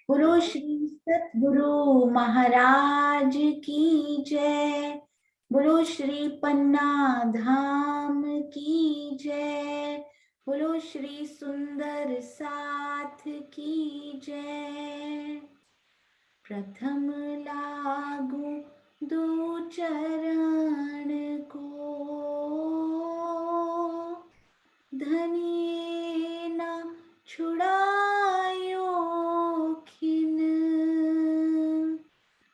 बोलो श्री सतगुरु महाराज की जय। बोलो श्री पन्ना धाम की जय। बोलो श्री सुंदर साथ की जय। प्रथम लागू दो चरण को, धनी न छुड़ायो खिन।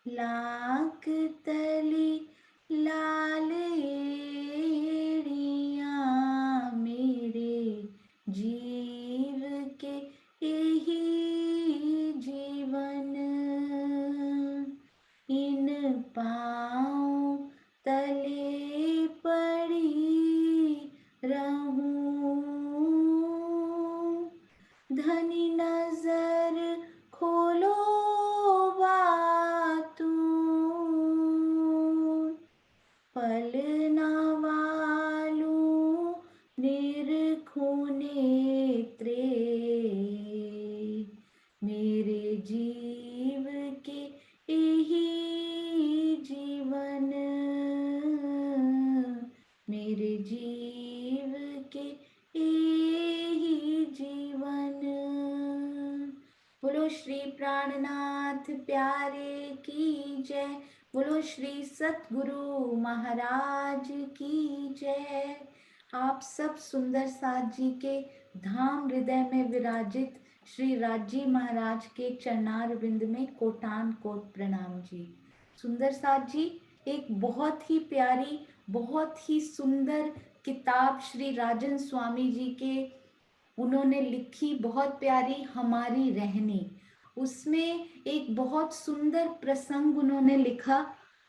लाख तली लाल एड़िया, मेरे जीव के यही जीवन। इन पाँव तले पड़ी रहूं, धनी नजर खोलो बातू। पल ना वालू निरखूं नेत्रे, मेरे जीव के यही जीवन। मेरे जीव के यही जीवन। बोलो श्री प्राणनाथ प्यारे की जय। बोलो श्री सतगुरु महाराज की जय। आप सब सुंदर साथ जी के धाम हृदय में विराजित श्री राजी महाराज के चरणार बिंद में कोटान कोट प्रणाम जी। सुंदर साथ जी एक बहुत ही प्यारी, बहुत ही सुंदर किताब श्री राजन स्वामी जी के उन्होंने लिखी, बहुत प्यारी हमारी रहनी। उसमें एक बहुत सुंदर प्रसंग उन्होंने लिखा,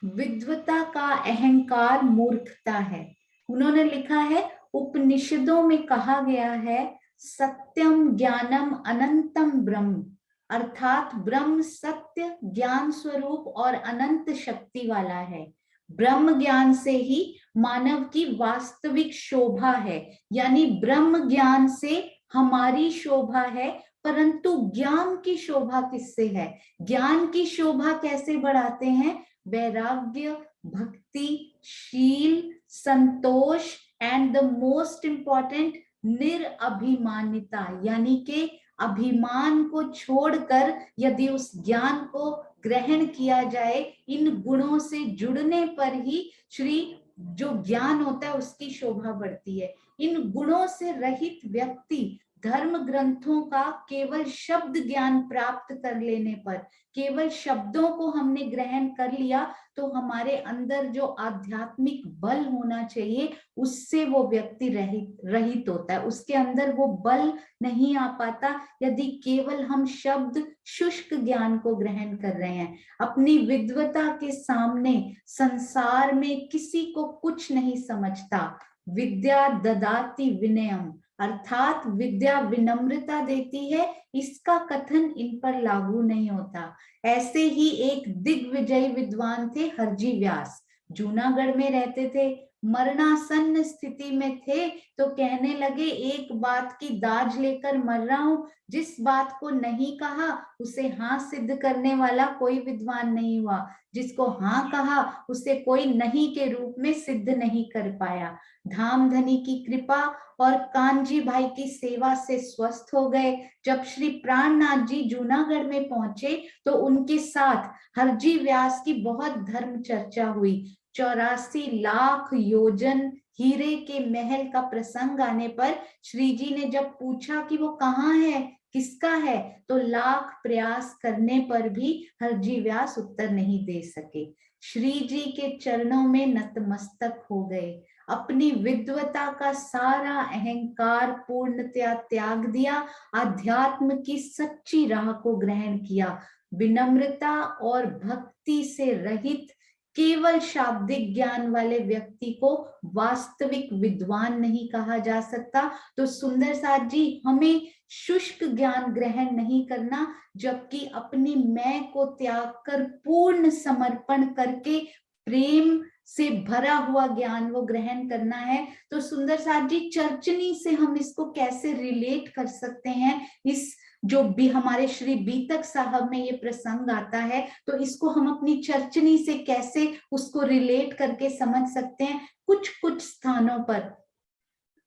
विद्वता का अहंकार मूर्खता है। उन्होंने लिखा है, उपनिषदों में कहा गया है सत्यम ज्ञानम अनंतम ब्रह्म, अर्थात ब्रह्म सत्य ज्ञान स्वरूप और अनंत शक्ति वाला है। ब्रह्म ज्ञान से ही मानव की वास्तविक शोभा है, यानी ब्रह्म ज्ञान से हमारी शोभा है। परंतु ज्ञान की शोभा किससे है? ज्ञान की शोभा कैसे बढ़ाते हैं? वैराग्य, भक्ति, शील, संतोष एंड द मोस्ट इंपॉर्टेंट निरअभिमानिता, यानी कि अभिमान को छोड़कर यदि उस ज्ञान को ग्रहण किया जाए, इन गुणों से जुड़ने पर ही श्री जो ज्ञान होता है उसकी शोभा बढ़ती है। इन गुणों से रहित व्यक्ति धर्म ग्रंथों का केवल शब्द ज्ञान प्राप्त कर लेने पर, केवल शब्दों को हमने ग्रहण कर लिया तो हमारे अंदर जो आध्यात्मिक बल होना चाहिए उससे वो व्यक्ति रहित होता है, उसके अंदर वो बल नहीं आ पाता यदि केवल हम शब्द शुष्क ज्ञान को ग्रहण कर रहे हैं। अपनी विद्वता के सामने संसार में किसी को कुछ नहीं समझता। विद्या ददाति विनयम, अर्थात विद्या विनम्रता देती है, इसका कथन इन पर लागू नहीं होता। ऐसे ही एक दिग्विजयी विद्वान थे हरजी व्यास, जूनागढ़ में रहते थे, मरणासन्न स्थिति में थे तो कहने लगे एक बात की दाज लेकर मर रहा हूं, जिस बात को नहीं कहा उसे हाँ सिद्ध करने वाला कोई विद्वान नहीं हुआ, जिसको हाँ कहा उसे कोई नहीं के रूप में सिद्ध नहीं कर पाया। धामधनी की कृपा और कानजी भाई की सेवा से स्वस्थ हो गए। जब श्री प्राणनाथ जी जूनागढ़ में पहुंचे तो उनके साथ हरजी व्यास की बहुत धर्म चर्चा हुई। 84 लाख योजन हीरे के महल का प्रसंग आने पर श्री जी ने जब पूछा कि वो कहाँ है, किसका है, तो लाख प्रयास करने पर भी हरजी व्यास उत्तर नहीं दे सके। श्री जी के चरणों में नतमस्तक हो गए, अपनी विद्वता का सारा अहंकार पूर्णतया त्याग दिया, अध्यात्म की सच्ची राह को ग्रहण किया। विनम्रता और भक्ति से रहित केवल शाब्दिक ज्ञान वाले व्यक्ति को वास्तविक विद्वान नहीं कहा जा सकता। तो सुंदर साथ जी हमें शुष्क ज्ञान ग्रहण नहीं करना, जबकि अपनी मैं को त्याग कर पूर्ण समर्पण करके प्रेम से भरा हुआ ज्ञान वो ग्रहण करना है। तो सुंदर साथ जी चर्चनी से हम इसको कैसे रिलेट कर सकते हैं, इस जो भी हमारे श्री बीतक साहब में ये प्रसंग आता है, तो इसको हम अपनी चर्चनी से कैसे उसको रिलेट करके समझ सकते हैं। कुछ कुछ स्थानों पर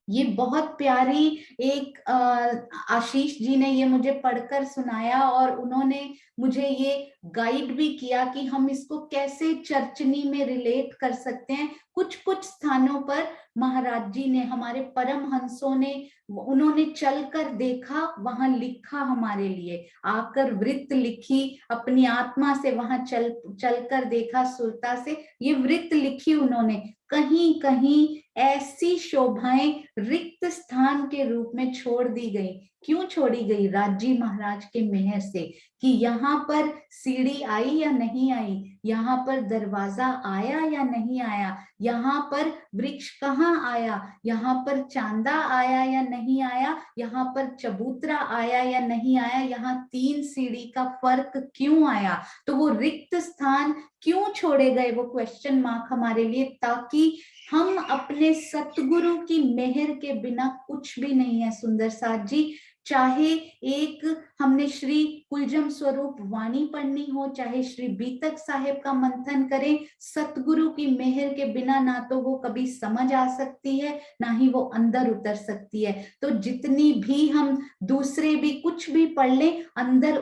ये बहुत प्यारी एक आशीष जी ने ये मुझे पढ़कर सुनाया, और उन्होंने मुझे ये गाइड भी किया कि हम इसको कैसे चर्चनी में रिलेट कर सकते हैं। कुछ कुछ स्थानों पर महाराज जी ने, हमारे परम हंसों ने, उन्होंने चलकर देखा, वहां लिखा हमारे लिए, आकर वृत्त लिखी, अपनी आत्मा से वहां चलकर देखा, सुरता से ये वृत्त लिखी उन्होंने। कहीं कहीं ऐसी शोभाएं रिक्त स्थान के रूप में छोड़ दी गई। क्यों छोड़ी गई? राजी महाराज के मेहर से, कि यहाँ पर सीढ़ी आई या नहीं आई, यहाँ पर दरवाजा आया या नहीं आया, यहाँ पर वृक्ष कहाँ आया, यहाँ पर चांदा आया या नहीं आया, यहाँ पर चबूतरा आया या नहीं आया, यहाँ 3 सीढ़ी का फर्क क्यों आया। तो वो रिक्त स्थान क्यों छोड़े गए, वो क्वेश्चन मार्क हमारे लिए, ताकि हम अपने सतगुरु की मेहर के बिना कुछ भी नहीं है। सुंदर साथ जी, चाहे एक हमने श्री कुलजम स्वरूप वाणी पढ़नी हो, चाहे श्री बीतक साहेब का मंथन करें, सतगुरु की मेहर के बिना ना तो वो कभी समझ आ सकती है, ना ही वो अंदर उतर सकती है। तो जितनी भी हम दूसरे भी कुछ भी पढ़ लें, अंदर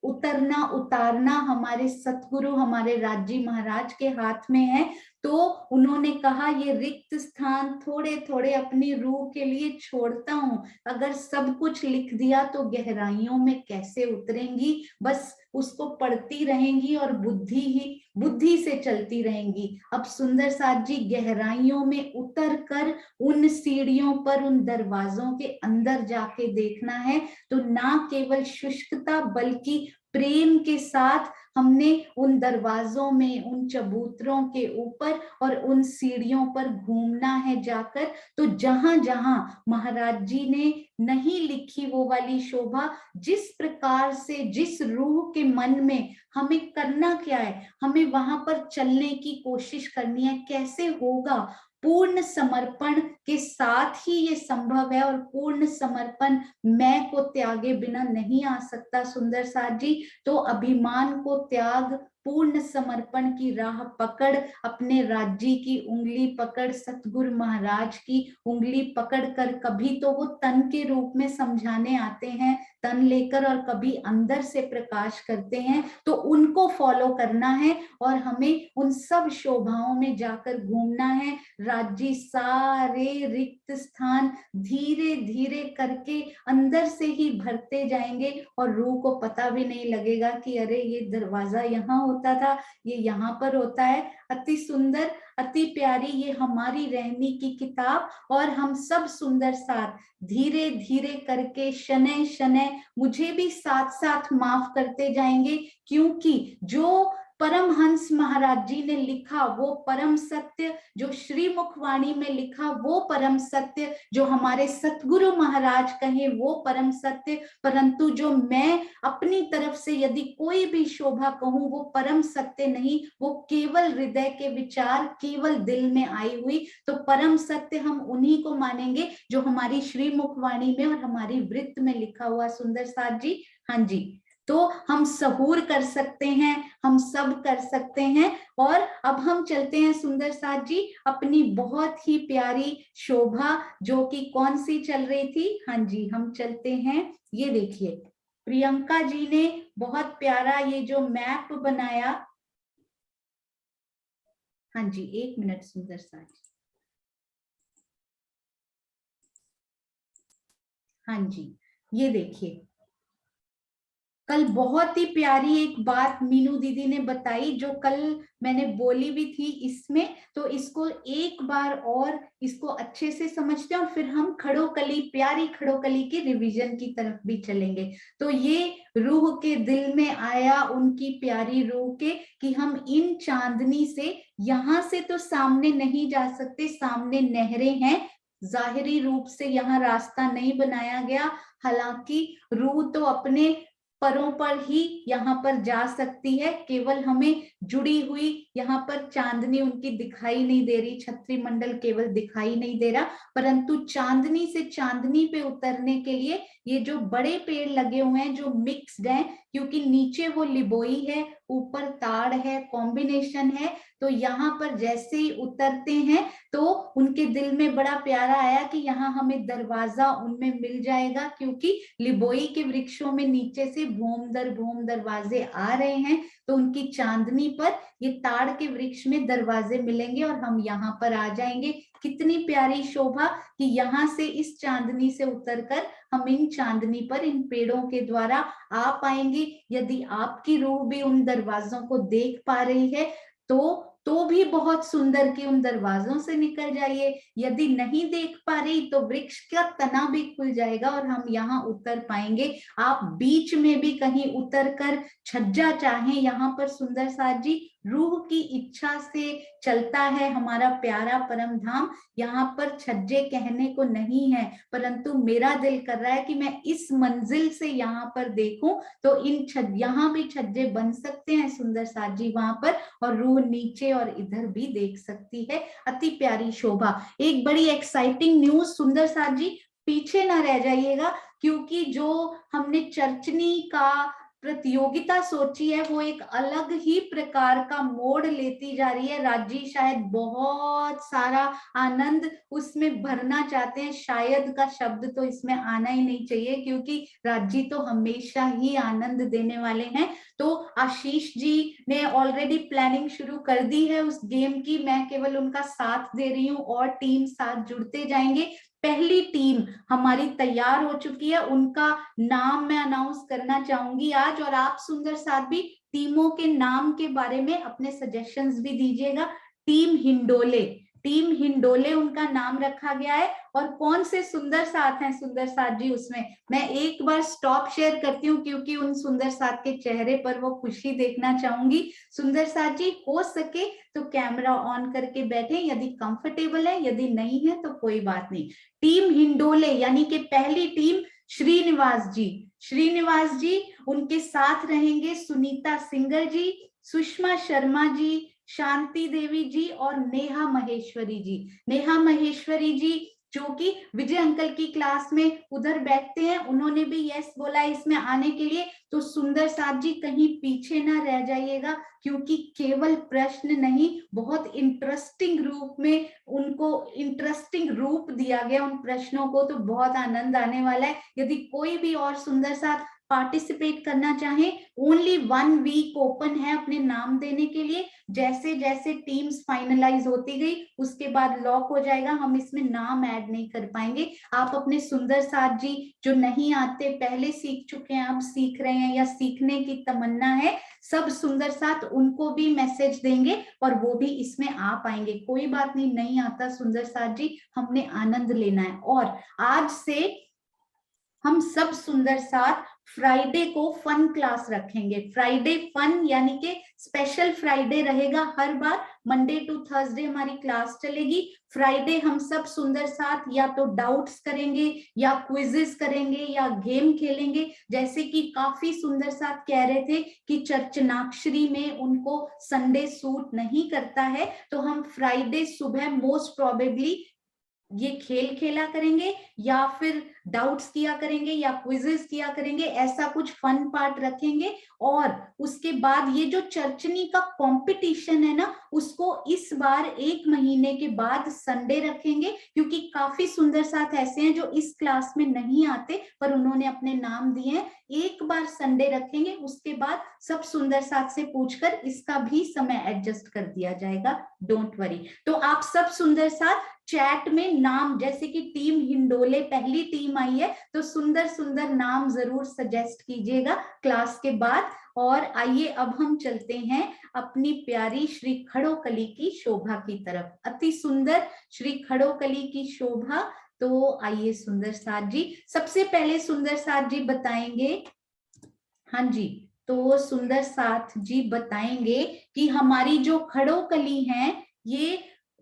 उतरना उतारना हमारे सतगुरु, हमारे राजी महाराज के हाथ में है। तो उन्होंने कहा ये रिक्त स्थान थोड़े थोड़े अपनी रूह के लिए छोड़ता हूं। अगर सब कुछ लिख दिया तो गहराइयों में कैसे उतरेंगी, बस उसको पढ़ती रहेंगी और बुद्धि से चलती रहेंगी। अब सुंदर साथ जी, गहराइयों में उतर कर उन सीढ़ियों पर, उन दरवाजों के अंदर जाके देखना है, तो ना केवल शुष्कता बल्कि प्रेम के साथ हमने उन दरवाजों में, उन चबूतरों के ऊपर और उन सीढ़ियों पर घूमना है जाकर। तो जहां जहां महाराज जी ने नहीं लिखी वो वाली शोभा, जिस प्रकार से, जिस रूह के मन में, हमें करना क्या है, हमें वहां पर चलने की कोशिश करनी है। कैसे होगा? पूर्ण समर्पण के साथ ही ये संभव है, और पूर्ण समर्पण मैं को त्यागे बिना नहीं आ सकता। सुंदर साथ जी, तो अभिमान को त्याग, पूर्ण समर्पण की राह पकड़, अपने राज्य की उंगली पकड़, सतगुरु महाराज की उंगली पकड़ कर, कभी तो वो तन के रूप में समझाने आते हैं, तन लेकर, और कभी अंदर से प्रकाश करते हैं, तो उनको फॉलो करना है और हमें उन सब शोभाओं में जाकर घूमना है। राज्य सारे रिक्त स्थान धीरे धीरे करके अंदर से ही भरते जाएंगे, और रूह को पता भी नहीं लगेगा कि अरे ये दरवाजा यहाँ होता था, ये यहाँ पर होता है। अति सुंदर, अति प्यारी ये हमारी रहनी की किताब, और हम सब सुंदर साथ धीरे धीरे करके, शनै शनै मुझे भी साथ साथ माफ करते जाएंगे, क्योंकि जो परमहंस महाराज जी ने लिखा वो परम सत्य, जो श्री मुखवाणी में लिखा वो परम सत्य, जो हमारे सतगुरु महाराज कहे वो परम सत्य, परंतु जो मैं अपनी तरफ से यदि कोई भी शोभा कहूं वो परम सत्य नहीं, वो केवल हृदय के विचार, केवल दिल में आई हुई। तो परम सत्य हम उन्हीं को मानेंगे जो हमारी श्री मुखवाणी में और हमारी वृत्त में लिखा हुआ। सुंदर साथ जी, हाँ जी, तो हम सहूर कर सकते हैं, हम सब कर सकते हैं। और अब हम चलते हैं सुंदर साथ जी अपनी बहुत ही प्यारी शोभा, जो कि कौन सी चल रही थी, हाँ जी हम चलते हैं। ये देखिए प्रियंका जी ने बहुत प्यारा ये जो मैप बनाया, हाँ जी 1 मिनट सुंदर साथ जी, हाँ जी ये देखिए, कल बहुत ही प्यारी एक बात मीनू दीदी ने बताई, जो कल मैंने बोली भी थी इसमें, तो इसको एक बार और इसको अच्छे से समझते हैं, और फिर हम खड़ोकली, प्यारी खड़ोकली की रिवीजन की तरफ भी चलेंगे। तो ये रूह के दिल में आया उनकी प्यारी रूह के, कि हम इन चांदनी से, यहाँ से तो सामने नहीं जा सकते, सामने नहरें हैं, जाहिरी रूप से यहाँ रास्ता नहीं बनाया गया, हालांकि रूह तो अपने परों पर ही यहाँ पर जा सकती है, केवल हमें जुड़ी हुई यहाँ पर चांदनी उनकी दिखाई नहीं दे रही, छतरी मंडल केवल दिखाई नहीं दे रहा, परंतु चांदनी से चांदनी पे उतरने के लिए ये जो बड़े पेड़ लगे हुए हैं जो मिक्स्ड हैं, क्योंकि नीचे वो लिबोई है, ऊपर ताड़ है, कॉम्बिनेशन है, तो यहाँ पर जैसे ही उतरते हैं तो उनके दिल में बड़ा प्यारा आया कि यहाँ हमें दरवाजा उनमें मिल जाएगा, क्योंकि लिबोई के वृक्षों में नीचे से भूम दरवाजे आ रहे हैं, तो उनकी चांदनी पर ये ताड़ के वृक्ष में दरवाजे मिलेंगे और हम यहाँ पर आ जाएंगे। कितनी प्यारी शोभा कि यहाँ से इस चांदनी से उतरकर हम इन चांदनी पर इन पेड़ों के द्वारा आ पाएंगे। यदि आपकी रूह भी उन दरवाजों को देख पा रही है तो भी बहुत सुंदर कि उन दरवाजों से निकल जाइए। यदि नहीं देख पा रही तो वृक्ष का तना भी खुल जाएगा और हम यहाँ उतर पाएंगे। आप बीच में भी कहीं उतर कर छज्जा चाहें, यहाँ पर सुंदर साथ जी रूह की इच्छा से चलता है हमारा प्यारा परम धाम। यहाँ पर छज्जे कहने को नहीं है, परंतु मेरा दिल कर रहा है कि मैं इस मंजिल से यहाँ पर देखूं, तो यहाँ भी छज्जे बन सकते हैं सुंदर साथ जी वहां पर, और रूह नीचे और इधर भी देख सकती है। अति प्यारी शोभा। एक बड़ी एक्साइटिंग न्यूज सुंदर साथ जी, पीछे ना रह जाइएगा, क्योंकि जो हमने चर्चनी का प्रतियोगिता सोची है वो एक अलग ही प्रकार का मोड़ लेती जा रही है। राजी शायद बहुत सारा आनंद उसमें भरना चाहते हैं, शायद का शब्द तो इसमें आना ही नहीं चाहिए, क्योंकि राजी तो हमेशा ही आनंद देने वाले हैं। तो आशीष जी ने ऑलरेडी प्लानिंग शुरू कर दी है उस गेम की, मैं केवल उनका साथ दे रही हूँ और टीम साथ जुड़ते जाएंगे। पहली टीम हमारी तैयार हो चुकी है, उनका नाम मैं अनाउंस करना चाहूंगी आज, और आप सुंदर साथ भी टीमों के नाम के बारे में अपने सजेशंस भी दीजिएगा। टीम हिंडोले, टीम हिंडोले उनका नाम रखा गया है। और कौन से सुंदर साथ हैं सुंदर साथ जी उसमें, मैं एक बार स्टॉप शेयर करती हूँ क्योंकि उन सुंदर साथ के चेहरे पर वो खुशी देखना चाहूंगी। सुंदर साथ जी हो सके तो कैमरा ऑन करके बैठे, यदि कंफर्टेबल है, यदि नहीं है तो कोई बात नहीं। टीम हिंडोले यानी कि पहली टीम श्रीनिवास जी, श्रीनिवास जी, उनके साथ रहेंगे सुनीता सिंगर जी, सुषमा शर्मा जी, शांति देवी जी और नेहा महेश्वरी जी। नेहा महेश्वरी जी जो कि विजय अंकल की क्लास में उधर बैठते हैं, उन्होंने भी यस बोला इसमें आने के लिए। तो सुंदर साथ जी कहीं पीछे ना रह जाइएगा, क्योंकि केवल प्रश्न नहीं, बहुत इंटरेस्टिंग रूप में उनको इंटरेस्टिंग रूप दिया गया उन प्रश्नों को, तो बहुत आनंद आने वाला है। यदि कोई भी और सुंदर साथ पार्टिसिपेट करना चाहे, ओनली 1 वीक ओपन है अपने नाम देने के लिए। जैसे जैसे टीम्स फाइनलाइज होती गई उसके बाद लॉक हो जाएगा, हम इसमें नाम ऐड नहीं कर पाएंगे। आप अपने सुंदर साथ जी जो नहीं आते, पहले सीख चुके हैं, अब सीख रहे हैं या सीखने की तमन्ना है, सब सुंदर साथ उनको भी मैसेज देंगे और वो भी इसमें आ पाएंगे। कोई बात नहीं, नहीं आता सुंदर साथ जी, हमने आनंद लेना है। और आज से हम सब सुंदर साथ फ्राइडे को फन क्लास रखेंगे। फ्राइडे फन यानी कि स्पेशल फ्राइडे रहेगा हर बार। मंडे टू थर्सडे हमारी क्लास चलेगी, फ्राइडे हम सब सुंदर साथ या तो डाउट्स करेंगे या क्विजेस करेंगे या गेम खेलेंगे। जैसे कि काफी सुंदर साथ कह रहे थे कि चर्चनाक्षरी में उनको संडे सूट नहीं करता है, तो हम फ्राइडे सुबह मोस्ट प्रोबेबली ये खेल खेला करेंगे या फिर डाउट्स किया करेंगे या क्विजेस किया करेंगे, ऐसा कुछ फन पार्ट रखेंगे। और उसके बाद ये जो चर्चनी का कंपटीशन है ना, उसको इस बार 1 महीने के बाद संडे रखेंगे, क्योंकि काफी सुंदर साथ ऐसे हैं जो इस क्लास में नहीं आते पर उन्होंने अपने नाम दिए हैं। एक बार संडे रखेंगे, उसके बाद सब सुंदर साथ से पूछकर इसका भी समय एडजस्ट कर दिया जाएगा, डोंट वरी। तो आप सब सुंदर साथ चैट में नाम, जैसे कि टीम हिंडोले पहली टीम आई है, तो सुंदर सुंदर नाम जरूर सजेस्ट कीजिएगा क्लास के बाद। और आइए अब हम चलते हैं अपनी प्यारी श्री खड़ोकली की शोभा की तरफ। अति सुंदर श्री खड़ोकली की शोभा। तो आइए सुंदर साथ जी, सबसे पहले सुंदर साथ जी बताएंगे, हाँ जी, तो सुंदर साथ जी बताएंगे कि हमारी जो खड़ोकली है ये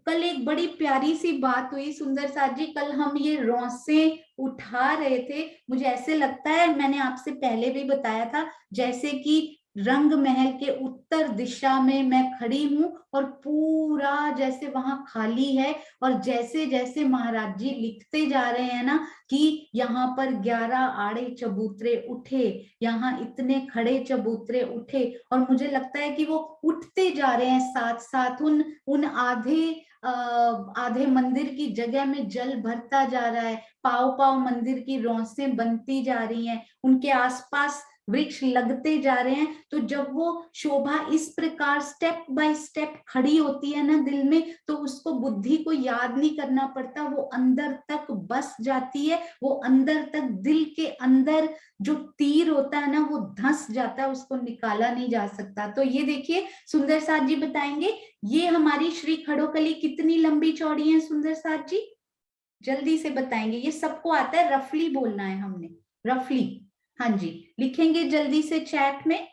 कल एक बड़ी प्यारी सी बात हुई सुंदर साथ जी। कल हम ये रौंसे उठा रहे थे, मुझे ऐसे लगता है, मैंने आपसे पहले भी बताया था, जैसे कि रंग महल के उत्तर दिशा में मैं खड़ी हूं और पूरा जैसे वहां खाली है, और जैसे जैसे महाराज जी लिखते जा रहे हैं ना कि यहाँ पर 11 आड़े चबूतरे उठे, यहाँ इतने खड़े चबूतरे उठे, और मुझे लगता है कि वो उठते जा रहे हैं साथ साथ। उन आधे मंदिर की जगह में जल भरता जा रहा है, पाव पाव मंदिर की रौंसें बनती जा रही हैं, उनके आसपास वृक्ष लगते जा रहे हैं। तो जब वो शोभा इस प्रकार स्टेप बाय स्टेप खड़ी होती है ना दिल में, तो उसको बुद्धि को याद नहीं करना पड़ता, वो अंदर तक बस जाती है, वो अंदर तक, दिल के अंदर जो तीर होता है ना वो धंस जाता है, उसको निकाला नहीं जा सकता। तो ये देखिए सुंदर साथ जी बताएंगे, ये हमारी श्री खड़ोकली कितनी लंबी चौड़ी है सुंदर साथ जी, जल्दी से बताएंगे। ये सबको आता है, रफली बोलना है हमने, रफली। हाँ जी, लिखेंगे जल्दी से चैट में,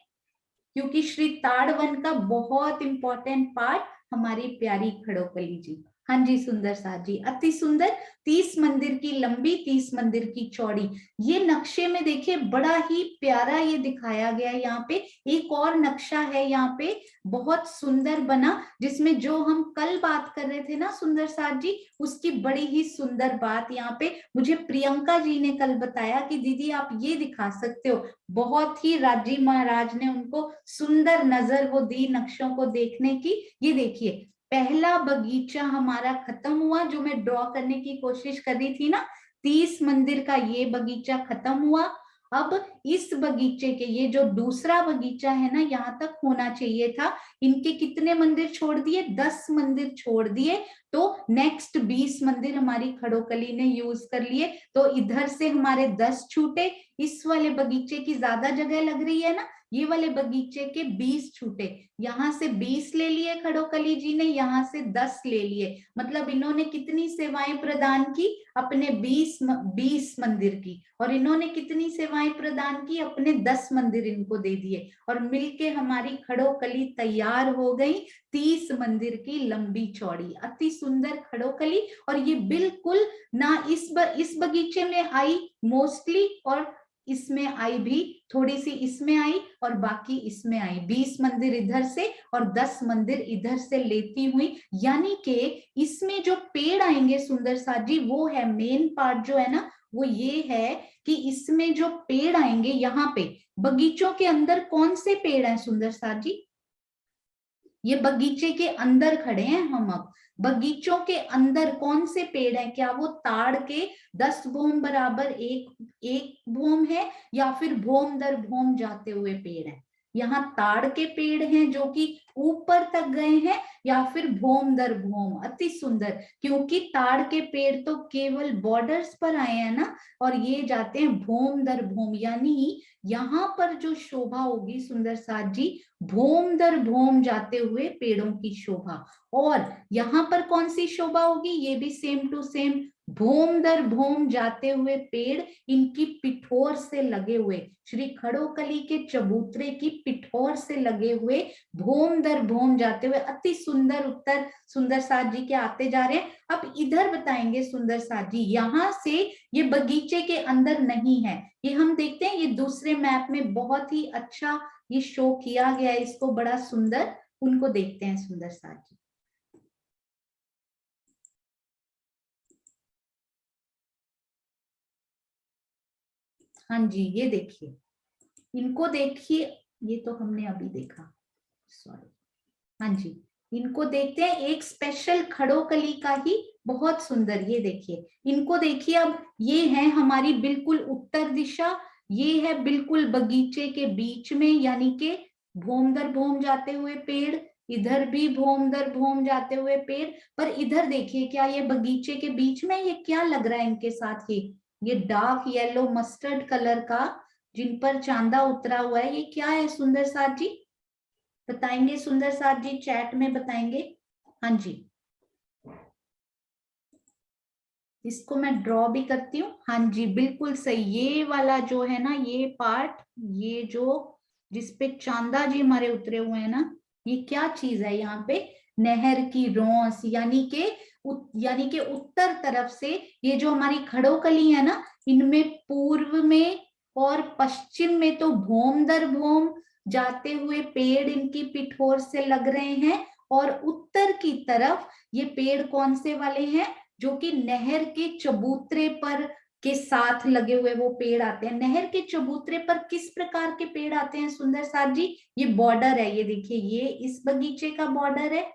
क्योंकि श्री ताड़वन का बहुत इंपॉर्टेंट पार्ट हमारी प्यारी खड़ोकली जी। हाँ जी सुंदर साथ जी, अति सुंदर। 30 मंदिर की लंबी, 30 मंदिर की चौड़ी। ये नक्शे में देखिए बड़ा ही प्यारा ये दिखाया गया है। यहाँ पे एक और नक्शा है, यहाँ पे बहुत सुंदर बना, जिसमें जो हम कल बात कर रहे थे ना सुंदर साथ जी, उसकी बड़ी ही सुंदर बात यहाँ पे मुझे प्रियंका जी ने कल बताया कि दीदी आप ये दिखा सकते हो। बहुत ही राजी महाराज ने उनको सुंदर नजर वो दी नक्शों को देखने की। ये देखिए पहला बगीचा हमारा खत्म हुआ, जो मैं ड्रॉ करने की कोशिश कर रही थी ना, 30 मंदिर का ये बगीचा खत्म हुआ। अब इस बगीचे के, ये जो दूसरा बगीचा है ना, यहाँ तक होना चाहिए था। इनके कितने मंदिर छोड़ दिए? 10 मंदिर छोड़ दिए। तो नेक्स्ट 20 मंदिर हमारी खड़ोकली ने यूज कर लिए। तो इधर से हमारे 10 छूटे, इस वाले बगीचे की ज्यादा जगह लग रही है ना, ये वाले बगीचे के 20 छूटे, यहाँ से 20 ले लिए खड़ोकली जी ने, यहाँ से 10 ले लिए। मतलब इन्होंने कितनी सेवाएं प्रदान की? अपने 20 मंदिर की। और इन्होंने कितनी सेवाएं प्रदान की? अपने 10 मंदिर इनको दे दिए, और मिलके हमारी खड़ोकली तैयार हो गई, 30 मंदिर की लंबी चौड़ी, अति सुंदर खड़ोकली। और ये बिल्कुल ना इस बगीचे में आई मोस्टली, और इसमें आई भी, थोड़ी सी इसमें आई और बाकी इसमें आई। 20 मंदिर इधर से और 10 मंदिर इधर से लेती हुई, यानी कि इसमें जो पेड़ आएंगे सुंदर साथ जी, वो है मेन पार्ट जो है ना, वो ये है कि इसमें जो पेड़ आएंगे यहाँ पे बगीचों के अंदर, कौन से पेड़ हैं सुंदर साथ जी? ये बगीचे के अंदर खड़े हैं हम। अब बगीचों के अंदर कौन से पेड़ हैं? क्या वो ताड़ के 10 भोम बराबर एक भोम है, या फिर भोम दर भोम जाते हुए पेड़ हैं? यहाँ ताड़ के पेड़ हैं जो कि ऊपर तक गए हैं, या फिर भोम दर भोम? अति सुंदर, क्योंकि ताड़ के पेड़ तो केवल बॉर्डर्स पर आए हैं ना, और ये जाते हैं भोम दर भोम, यानी यहाँ पर जो शोभा होगी सुंदर साथ जी, भोम दर भोम जाते हुए पेड़ों की शोभा। और यहाँ पर कौन सी शोभा होगी? ये भी सेम टू सेम, भोम दर भोम जाते हुए पेड़, इनकी पिठोर से लगे हुए, श्री खड़ोकली के चबूतरे की पिठोर से लगे हुए, भोम दर भोम जाते हुए। अति सुंदर उत्तर सुंदर साथ जी के आते जा रहे हैं। अब इधर बताएंगे सुंदर साथ जी, यहाँ से ये बगीचे के अंदर नहीं है, ये हम देखते हैं, ये दूसरे मैप में बहुत ही अच्छा ये शो किया गया है, इसको बड़ा सुंदर, उनको देखते हैं सुंदर साथ जी। हाँ जी, ये देखिए, इनको देखिए, ये तो हमने अभी देखा, सॉरी। हाँ जी, इनको देखते हैं, एक स्पेशल खड़ोकली का ही, बहुत सुंदर। ये देखिए, इनको देखिए। अब ये है हमारी बिल्कुल उत्तर दिशा, ये है बिल्कुल बगीचे के बीच में, यानी कि भोम दर भोम जाते हुए पेड़, इधर भी भोम दर भोम जाते हुए पेड़। पर इधर देखिए, क्या ये बगीचे के बीच में, ये क्या लग रहा है इनके साथ? ये डार्क येलो मस्टर्ड कलर का, जिन पर चांदा उतरा हुआ है, ये क्या है सुंदर साथ जी? बताएंगे सुंदर साथ जी, चैट में बताएंगे। हाँ जी, इसको मैं ड्रॉ भी करती हूँ। हाँ जी, बिल्कुल सही, ये वाला जो है ना, ये पार्ट, ये जो जिसपे चांदा जी हमारे उतरे हुए हैं ना, ये क्या चीज है यहाँ पे? नहर की रौस, यानी के उत्तर तरफ से ये जो हमारी खड़ोकली है ना, इनमें पूर्व में और पश्चिम में तो भौम दर भौम जाते हुए पेड़ इनकी पिठोर से लग रहे हैं, और उत्तर की तरफ ये पेड़ कौन से वाले हैं, जो कि नहर के चबूतरे पर के साथ लगे हुए वो पेड़ आते हैं। नहर के चबूतरे पर किस प्रकार के पेड़ आते हैं सुंदर साथ जी? ये बॉर्डर है, ये देखिए, ये इस बगीचे का बॉर्डर है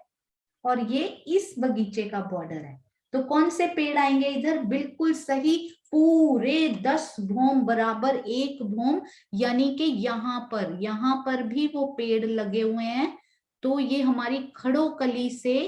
और ये इस बगीचे का बॉर्डर है। तो कौन से पेड़ आएंगे इधर? बिल्कुल सही, पूरे 10 भौम बराबर 1 भौम, यानी कि यहाँ पर भी वो पेड़ लगे हुए हैं। तो ये हमारी खड़ोकली से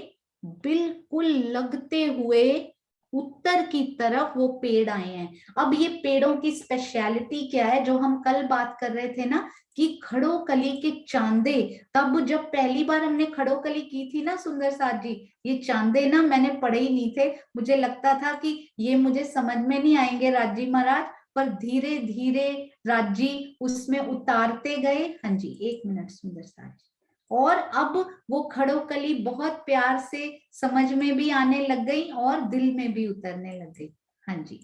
बिल्कुल लगते हुए उत्तर की तरफ वो पेड़ आए हैं। अब ये पेड़ों की स्पेशलिटी क्या है, जो हम कल बात कर रहे थे ना कि खड़ोकली के चांदे, तब जब पहली बार हमने खड़ोकली की थी ना सुंदर साथ जी, ये चांदे ना मैंने पढ़े ही नहीं थे, मुझे लगता था कि ये मुझे समझ में नहीं आएंगे राजी महाराज, पर धीरे धीरे राजी उसमें उतारते गए। हाँ जी, 1 मिनट सुंदर साथ जी। और अब वो खड़ोकली बहुत प्यार से समझ में भी आने लग गई और दिल में भी उतरने लग गई। हाँ जी,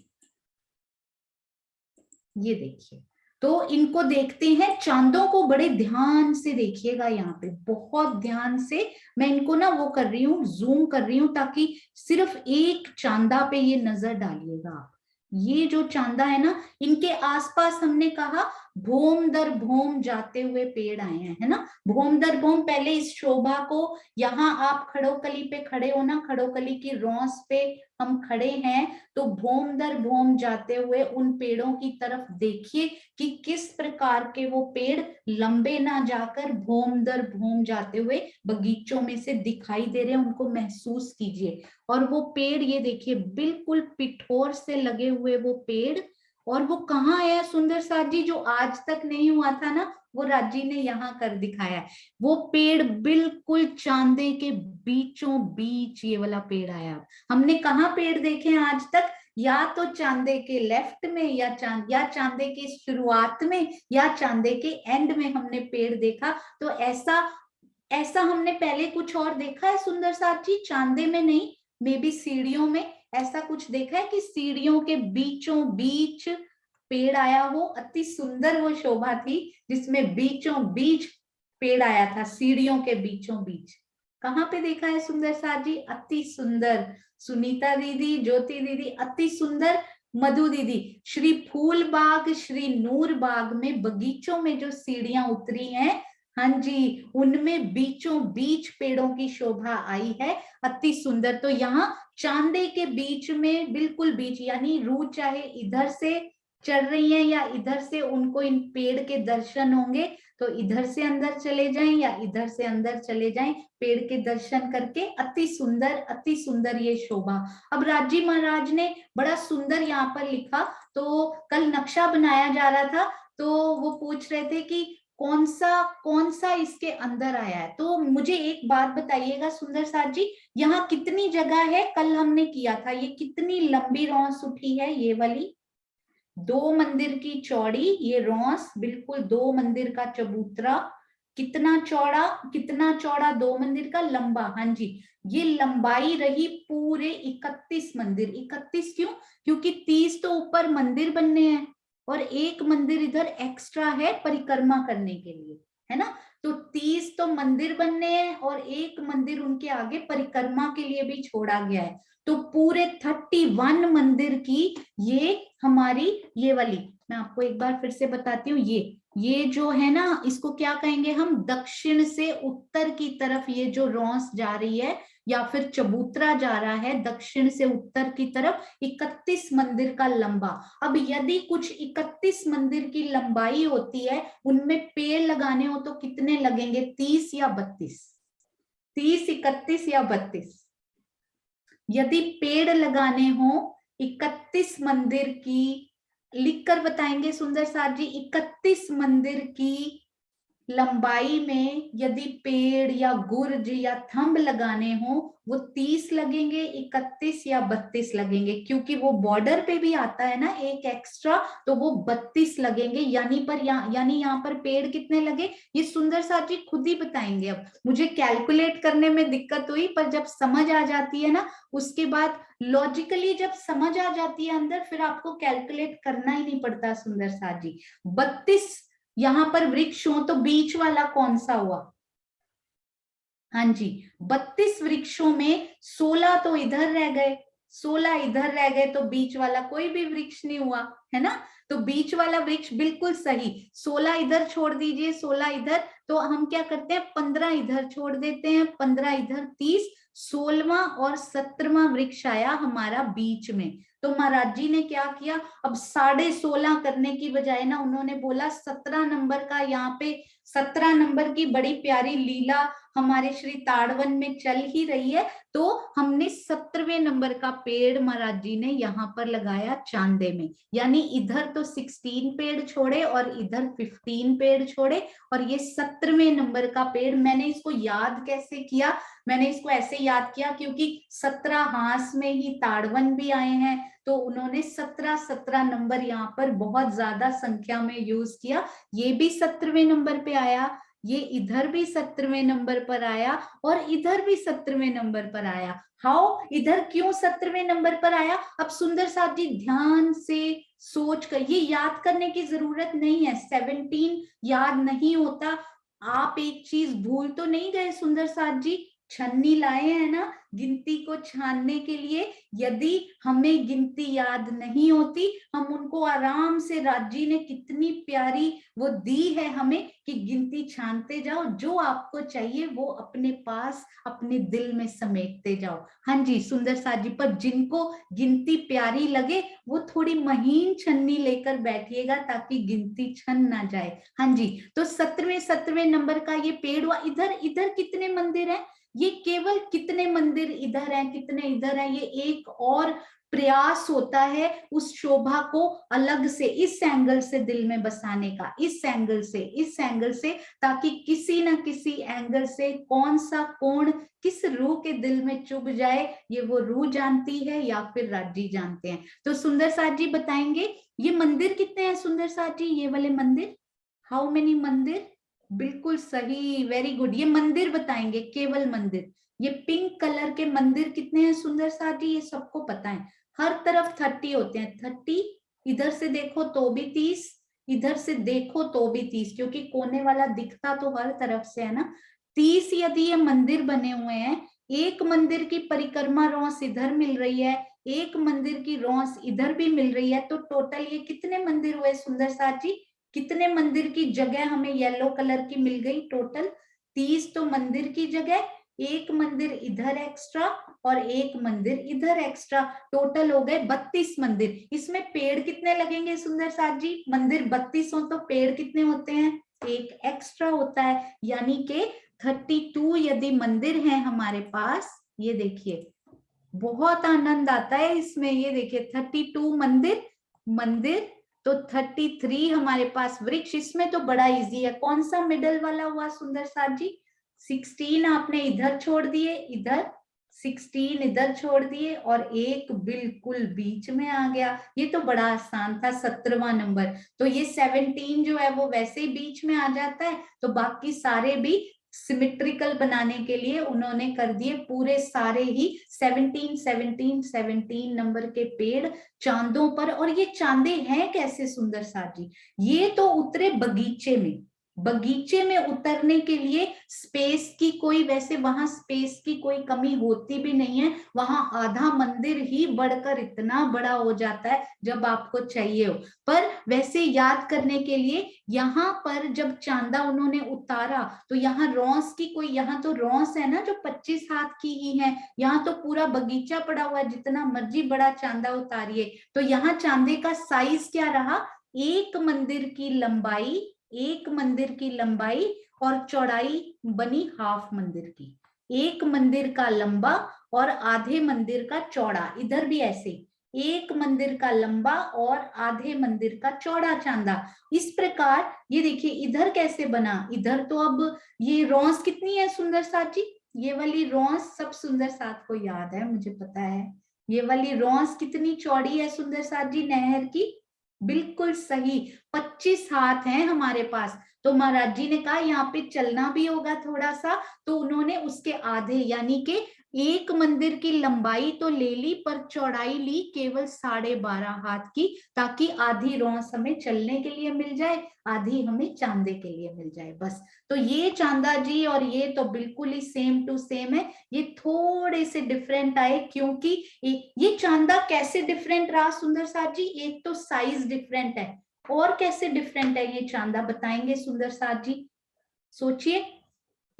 ये देखिए, तो इनको देखते हैं, चांदों को बड़े ध्यान से देखिएगा, यहाँ पे बहुत ध्यान से मैं इनको ना वो कर रही हूँ, जूम कर रही हूँ, ताकि सिर्फ एक चांदा पे ये नजर डालिएगा आप। ये जो चांदा है ना, इनके आसपास हमने कहा भौम दर भौम जाते हुए पेड़ आए हैं, है ना, भौम दर भौम। पहले इस शोभा को, यहाँ आप खड़ोकली पे खड़े हो ना, खड़ोकली की रौस पे हम खड़े हैं, तो भौम दर भौम जाते हुए उन पेड़ों की तरफ देखिए कि किस प्रकार के वो पेड़ लंबे ना जाकर भौम दर भौम जाते हुए बगीचों में से दिखाई दे रहे हैं, उनको महसूस कीजिए। और वो पेड़ ये देखिए, बिल्कुल पिठोर से लगे हुए वो पेड़, और वो कहाँ है सुंदर साथ जी, जो आज तक नहीं हुआ था ना, वो राजी ने यहाँ कर दिखाया है। वो पेड़ बिल्कुल चांदे के बीचों बीच ये वाला पेड़ आया। हमने कहाँ पेड़ देखे हैं आज तक? या तो चांदे के लेफ्ट में, या चांदे के शुरुआत में, या चांदे के एंड में हमने पेड़ देखा। तो ऐसा ऐसा हमने पहले कुछ और देखा है सुंदर साथ जी? चांदे में नहीं, मे बी सीढ़ियों में ऐसा कुछ देखा है कि सीढ़ियों के बीचों बीच पेड़ आया हो। अति सुंदर वो शोभा थी जिसमें बीचों बीच पेड़ आया था, सीढ़ियों के बीचों बीच। कहाँ पे देखा है सुंदर साथ जी? अति सुंदर, सुनीता दीदी, ज्योति दीदी, अति सुंदर। मधु दीदी, श्री फूल बाग, श्री नूर बाग में बगीचों में जो सीढ़ियां उतरी हैं, हाँ जी, उनमें बीचों बीच पेड़ों की शोभा आई है, अति सुंदर। तो यहाँ चांदे के बीच में, बिल्कुल बीच, यानी रूह चाहे इधर से चल रही है या इधर से, उनको इन पेड़ के दर्शन होंगे, तो इधर से अंदर चले जाएं या इधर से अंदर चले जाएं, पेड़ के दर्शन करके। अति सुंदर, अति सुंदर ये शोभा। अब राजी महाराज ने बड़ा सुंदर यहाँ पर लिखा, तो कल नक्शा बनाया जा रहा था, तो वो पूछ रहे थे कि कौन सा इसके अंदर आया है। तो मुझे एक बात बताइएगा सुंदर साथ जी, यहाँ कितनी जगह है? कल हमने किया था, ये कितनी लंबी रौस उठी है? ये वाली 2 मंदिर की चौड़ी ये रौस, बिल्कुल 2 मंदिर का चबूतरा। कितना चौड़ा 2 मंदिर का? लंबा, हाँ जी, ये लंबाई रही पूरे 31 मंदिर। 31 क्यों? क्योंकि 30 तो ऊपर मंदिर बनने हैं और एक मंदिर इधर एक्स्ट्रा है परिक्रमा करने के लिए, है ना। तो 30 तो मंदिर बनने हैं और एक मंदिर उनके आगे परिक्रमा के लिए भी छोड़ा गया है। तो पूरे 31 मंदिर की ये हमारी ये वाली, मैं आपको एक बार फिर से बताती हूँ, ये जो है ना, इसको क्या कहेंगे हम? दक्षिण से उत्तर की तरफ ये जो रौस जा रही है या फिर चबूतरा जा रहा है दक्षिण से उत्तर की तरफ, 31 मंदिर का लंबा। अब यदि कुछ 31 मंदिर की लंबाई होती है, उनमें पेड़ लगाने हो तो कितने लगेंगे? 30 या 32? 30, 31 या 32? यदि पेड़ लगाने हो 31 मंदिर की, लिखकर बताएंगे सुंदर साथ जी, 31 मंदिर की लंबाई में यदि पेड़ या गुर्ज या थंब लगाने हो वो 30 लगेंगे, 31 या 32 लगेंगे, क्योंकि वो बॉर्डर पे भी आता है ना एक एक्स्ट्रा, तो वो 32 लगेंगे। यानी यहाँ पर पेड़ कितने लगे ये सुंदर साथ जी खुद ही बताएंगे। अब मुझे कैलकुलेट करने में दिक्कत हुई, पर जब समझ आ जाती है ना उसके बाद लॉजिकली जब समझ आ जाती है अंदर, फिर आपको कैलकुलेट करना ही नहीं पड़ता सुंदर साथ जी। 32 यहां पर वृक्ष हो तो बीच वाला कौन सा हुआ? हाँ जी, 32 वृक्षों में 16 तो इधर रह गए, 16 इधर रह गए, तो बीच वाला कोई भी वृक्ष नहीं हुआ, है ना। तो बीच वाला वृक्ष बिल्कुल सही, 16 इधर छोड़ दीजिए, 16 इधर, तो हम क्या करते हैं 15 इधर छोड़ देते हैं, 15 इधर 30, 16वां और 17वां वृक्ष आया हमारा बीच में। तो महाराज जी ने क्या किया, अब 16.5 करने की बजाय ना उन्होंने बोला 17 नंबर का, यहाँ पे 17 नंबर की बड़ी प्यारी लीला हमारे श्री ताड़वन में चल ही रही है, तो हमने 17वें नंबर का पेड़ महाराज जी ने यहाँ पर लगाया चांदे में। यानी इधर तो 16 पेड़ छोड़े और इधर 15 पेड़ छोड़े, और ये 17वें नंबर का पेड़। मैंने इसको याद कैसे किया, मैंने इसको ऐसे याद किया क्योंकि 17 हांस में ही ताड़वन भी आए हैं, तो उन्होंने 17 नंबर यहाँ पर बहुत ज्यादा संख्या में यूज किया। ये भी 17वें नंबर पे आया, ये इधर भी 17वें नंबर पर आया, और इधर भी 17वें नंबर पर आया। हाउ, इधर क्यों 17वें नंबर पर आया? अब सुंदर साथ जी ध्यान से सोच कर, ये याद करने की जरूरत नहीं है, 17 याद नहीं होता। आप एक चीज भूल तो नहीं गए सुंदर साथ जी, छन्नी लाए हैं ना गिनती को छानने के लिए। यदि हमें गिनती याद नहीं होती, हम उनको आराम से, राजी ने कितनी प्यारी वो दी है हमें कि गिनती छानते जाओ, जो आपको चाहिए वो अपने पास अपने दिल में समेटते जाओ। हाँ जी सुंदर साथ जी, पर जिनको गिनती प्यारी लगे वो थोड़ी महीन छन्नी लेकर बैठिएगा ताकि गिनती छन ना जाए। हाँ जी, तो 17वें नंबर का ये पेड़ हुआ। इधर इधर कितने मंदिर हैं? ये केवल कितने मंदिर इधर हैं, कितने इधर हैं, ये एक और प्रयास होता है उस शोभा को अलग से इस एंगल से दिल में बसाने का, इस एंगल से, इस एंगल से, ताकि किसी ना किसी एंगल से कौन सा कोण किस रूह के दिल में चुभ जाए, ये वो रूह जानती है या फिर राजी जानते हैं। तो सुंदर साथ जी बताएंगे ये मंदिर कितने हैं सुंदर साथ जी, ये वाले मंदिर, हाउ मेनी मंदिर? बिल्कुल सही, वेरी गुड, ये मंदिर बताएंगे, केवल मंदिर। ये पिंक कलर के मंदिर कितने हैं सुंदर साथ जी, ये सबको पता है। हर तरफ 30 होते हैं, 30, इधर से देखो तो भी 30, इधर से देखो तो भी 30, क्योंकि कोने वाला दिखता तो हर तरफ से है ना। 30 यदि ये मंदिर बने हुए हैं, एक मंदिर की परिक्रमा रौस इधर मिल रही है, एक मंदिर की रौस इधर भी मिल रही है, तो टोटल ये कितने मंदिर हुए सुंदर साथ जी? कितने मंदिर की जगह हमें येलो कलर की मिल गई? टोटल 30 तो मंदिर की जगह, एक मंदिर इधर एक्स्ट्रा और एक मंदिर इधर एक्स्ट्रा, टोटल हो गए 32 मंदिर। इसमें पेड़ कितने लगेंगे सुंदर साथ जी? मंदिर 32 हो तो पेड़ कितने होते हैं? एक एक्स्ट्रा होता है, यानी के 32 यदि मंदिर हैं हमारे पास। ये देखिए बहुत आनंद आता है इसमें, ये देखिए 32 मंदिर, मंदिर तो 33 हमारे पास वृक्ष। इसमें तो बड़ा इजी है, कौन सा मिडल वाला हुआ सुंदर साथ जी? 16 आपने इधर छोड़ दिए, इधर 16 इधर छोड़ दिए, और एक बिल्कुल बीच में आ गया। ये तो बड़ा आसान था, 17वां नंबर। तो ये 17 जो है वो वैसे ही बीच में आ जाता है, तो बाकी सारे भी सिमेट्रिकल बनाने के लिए उन्होंने कर दिए पूरे सारे ही 17 17 17 नंबर के पेड़ चांदों पर। और ये चांदे हैं कैसे सुंदर साथ जी? ये तो उतरे बगीचे में, बगीचे में उतरने के लिए स्पेस की कोई, वैसे वहां स्पेस की कोई कमी होती भी नहीं है, वहां आधा मंदिर ही बढ़कर इतना बड़ा हो जाता है जब आपको चाहिए हो। पर वैसे याद करने के लिए यहाँ पर जब चांदा उन्होंने उतारा, तो यहाँ रौस की कोई, यहाँ तो रौस है ना जो 25 हाथ की ही है, यहाँ तो पूरा बगीचा पड़ा हुआ है, जितना मर्जी बड़ा चांदा उतारिए। तो यहाँ चांदे का साइज क्या रहा? एक मंदिर की लंबाई, एक मंदिर की लंबाई और चौड़ाई बनी हाफ मंदिर की, एक मंदिर का लंबा और आधे मंदिर का चौड़ा, इधर भी ऐसे। एक मंदिर का लंबा और आधे मंदिर का चौड़ा चांदा। इस प्रकार ये देखिए इधर कैसे बना, इधर तो अब ये रौंस कितनी है सुंदर साथ जी, ये वाली रौंस सब सुंदर साथ को याद है, मुझे पता है। ये वाली रौंस कितनी चौड़ी है सुंदर साथ जी नहर की? बिल्कुल सही, 25 हाथ हैं हमारे पास। तो महाराज जी ने कहा यहाँ पे चलना भी होगा थोड़ा सा, तो उन्होंने उसके आधे यानी कि एक मंदिर की लंबाई तो ले ली पर चौड़ाई ली केवल 12.5 हाथ की, ताकि आधी रौंस हमें चलने के लिए मिल जाए, आधी हमें चांदे के लिए मिल जाए, बस। तो ये चांदा जी और ये तो बिल्कुल ही सेम टू सेम है, ये थोड़े से डिफरेंट आए क्योंकि ये चांदा कैसे डिफरेंट रहा सुंदर साथ जी? एक तो साइज डिफरेंट है, और कैसे डिफरेंट है ये चांदा बताएंगे सुंदर साथ जी? सोचिए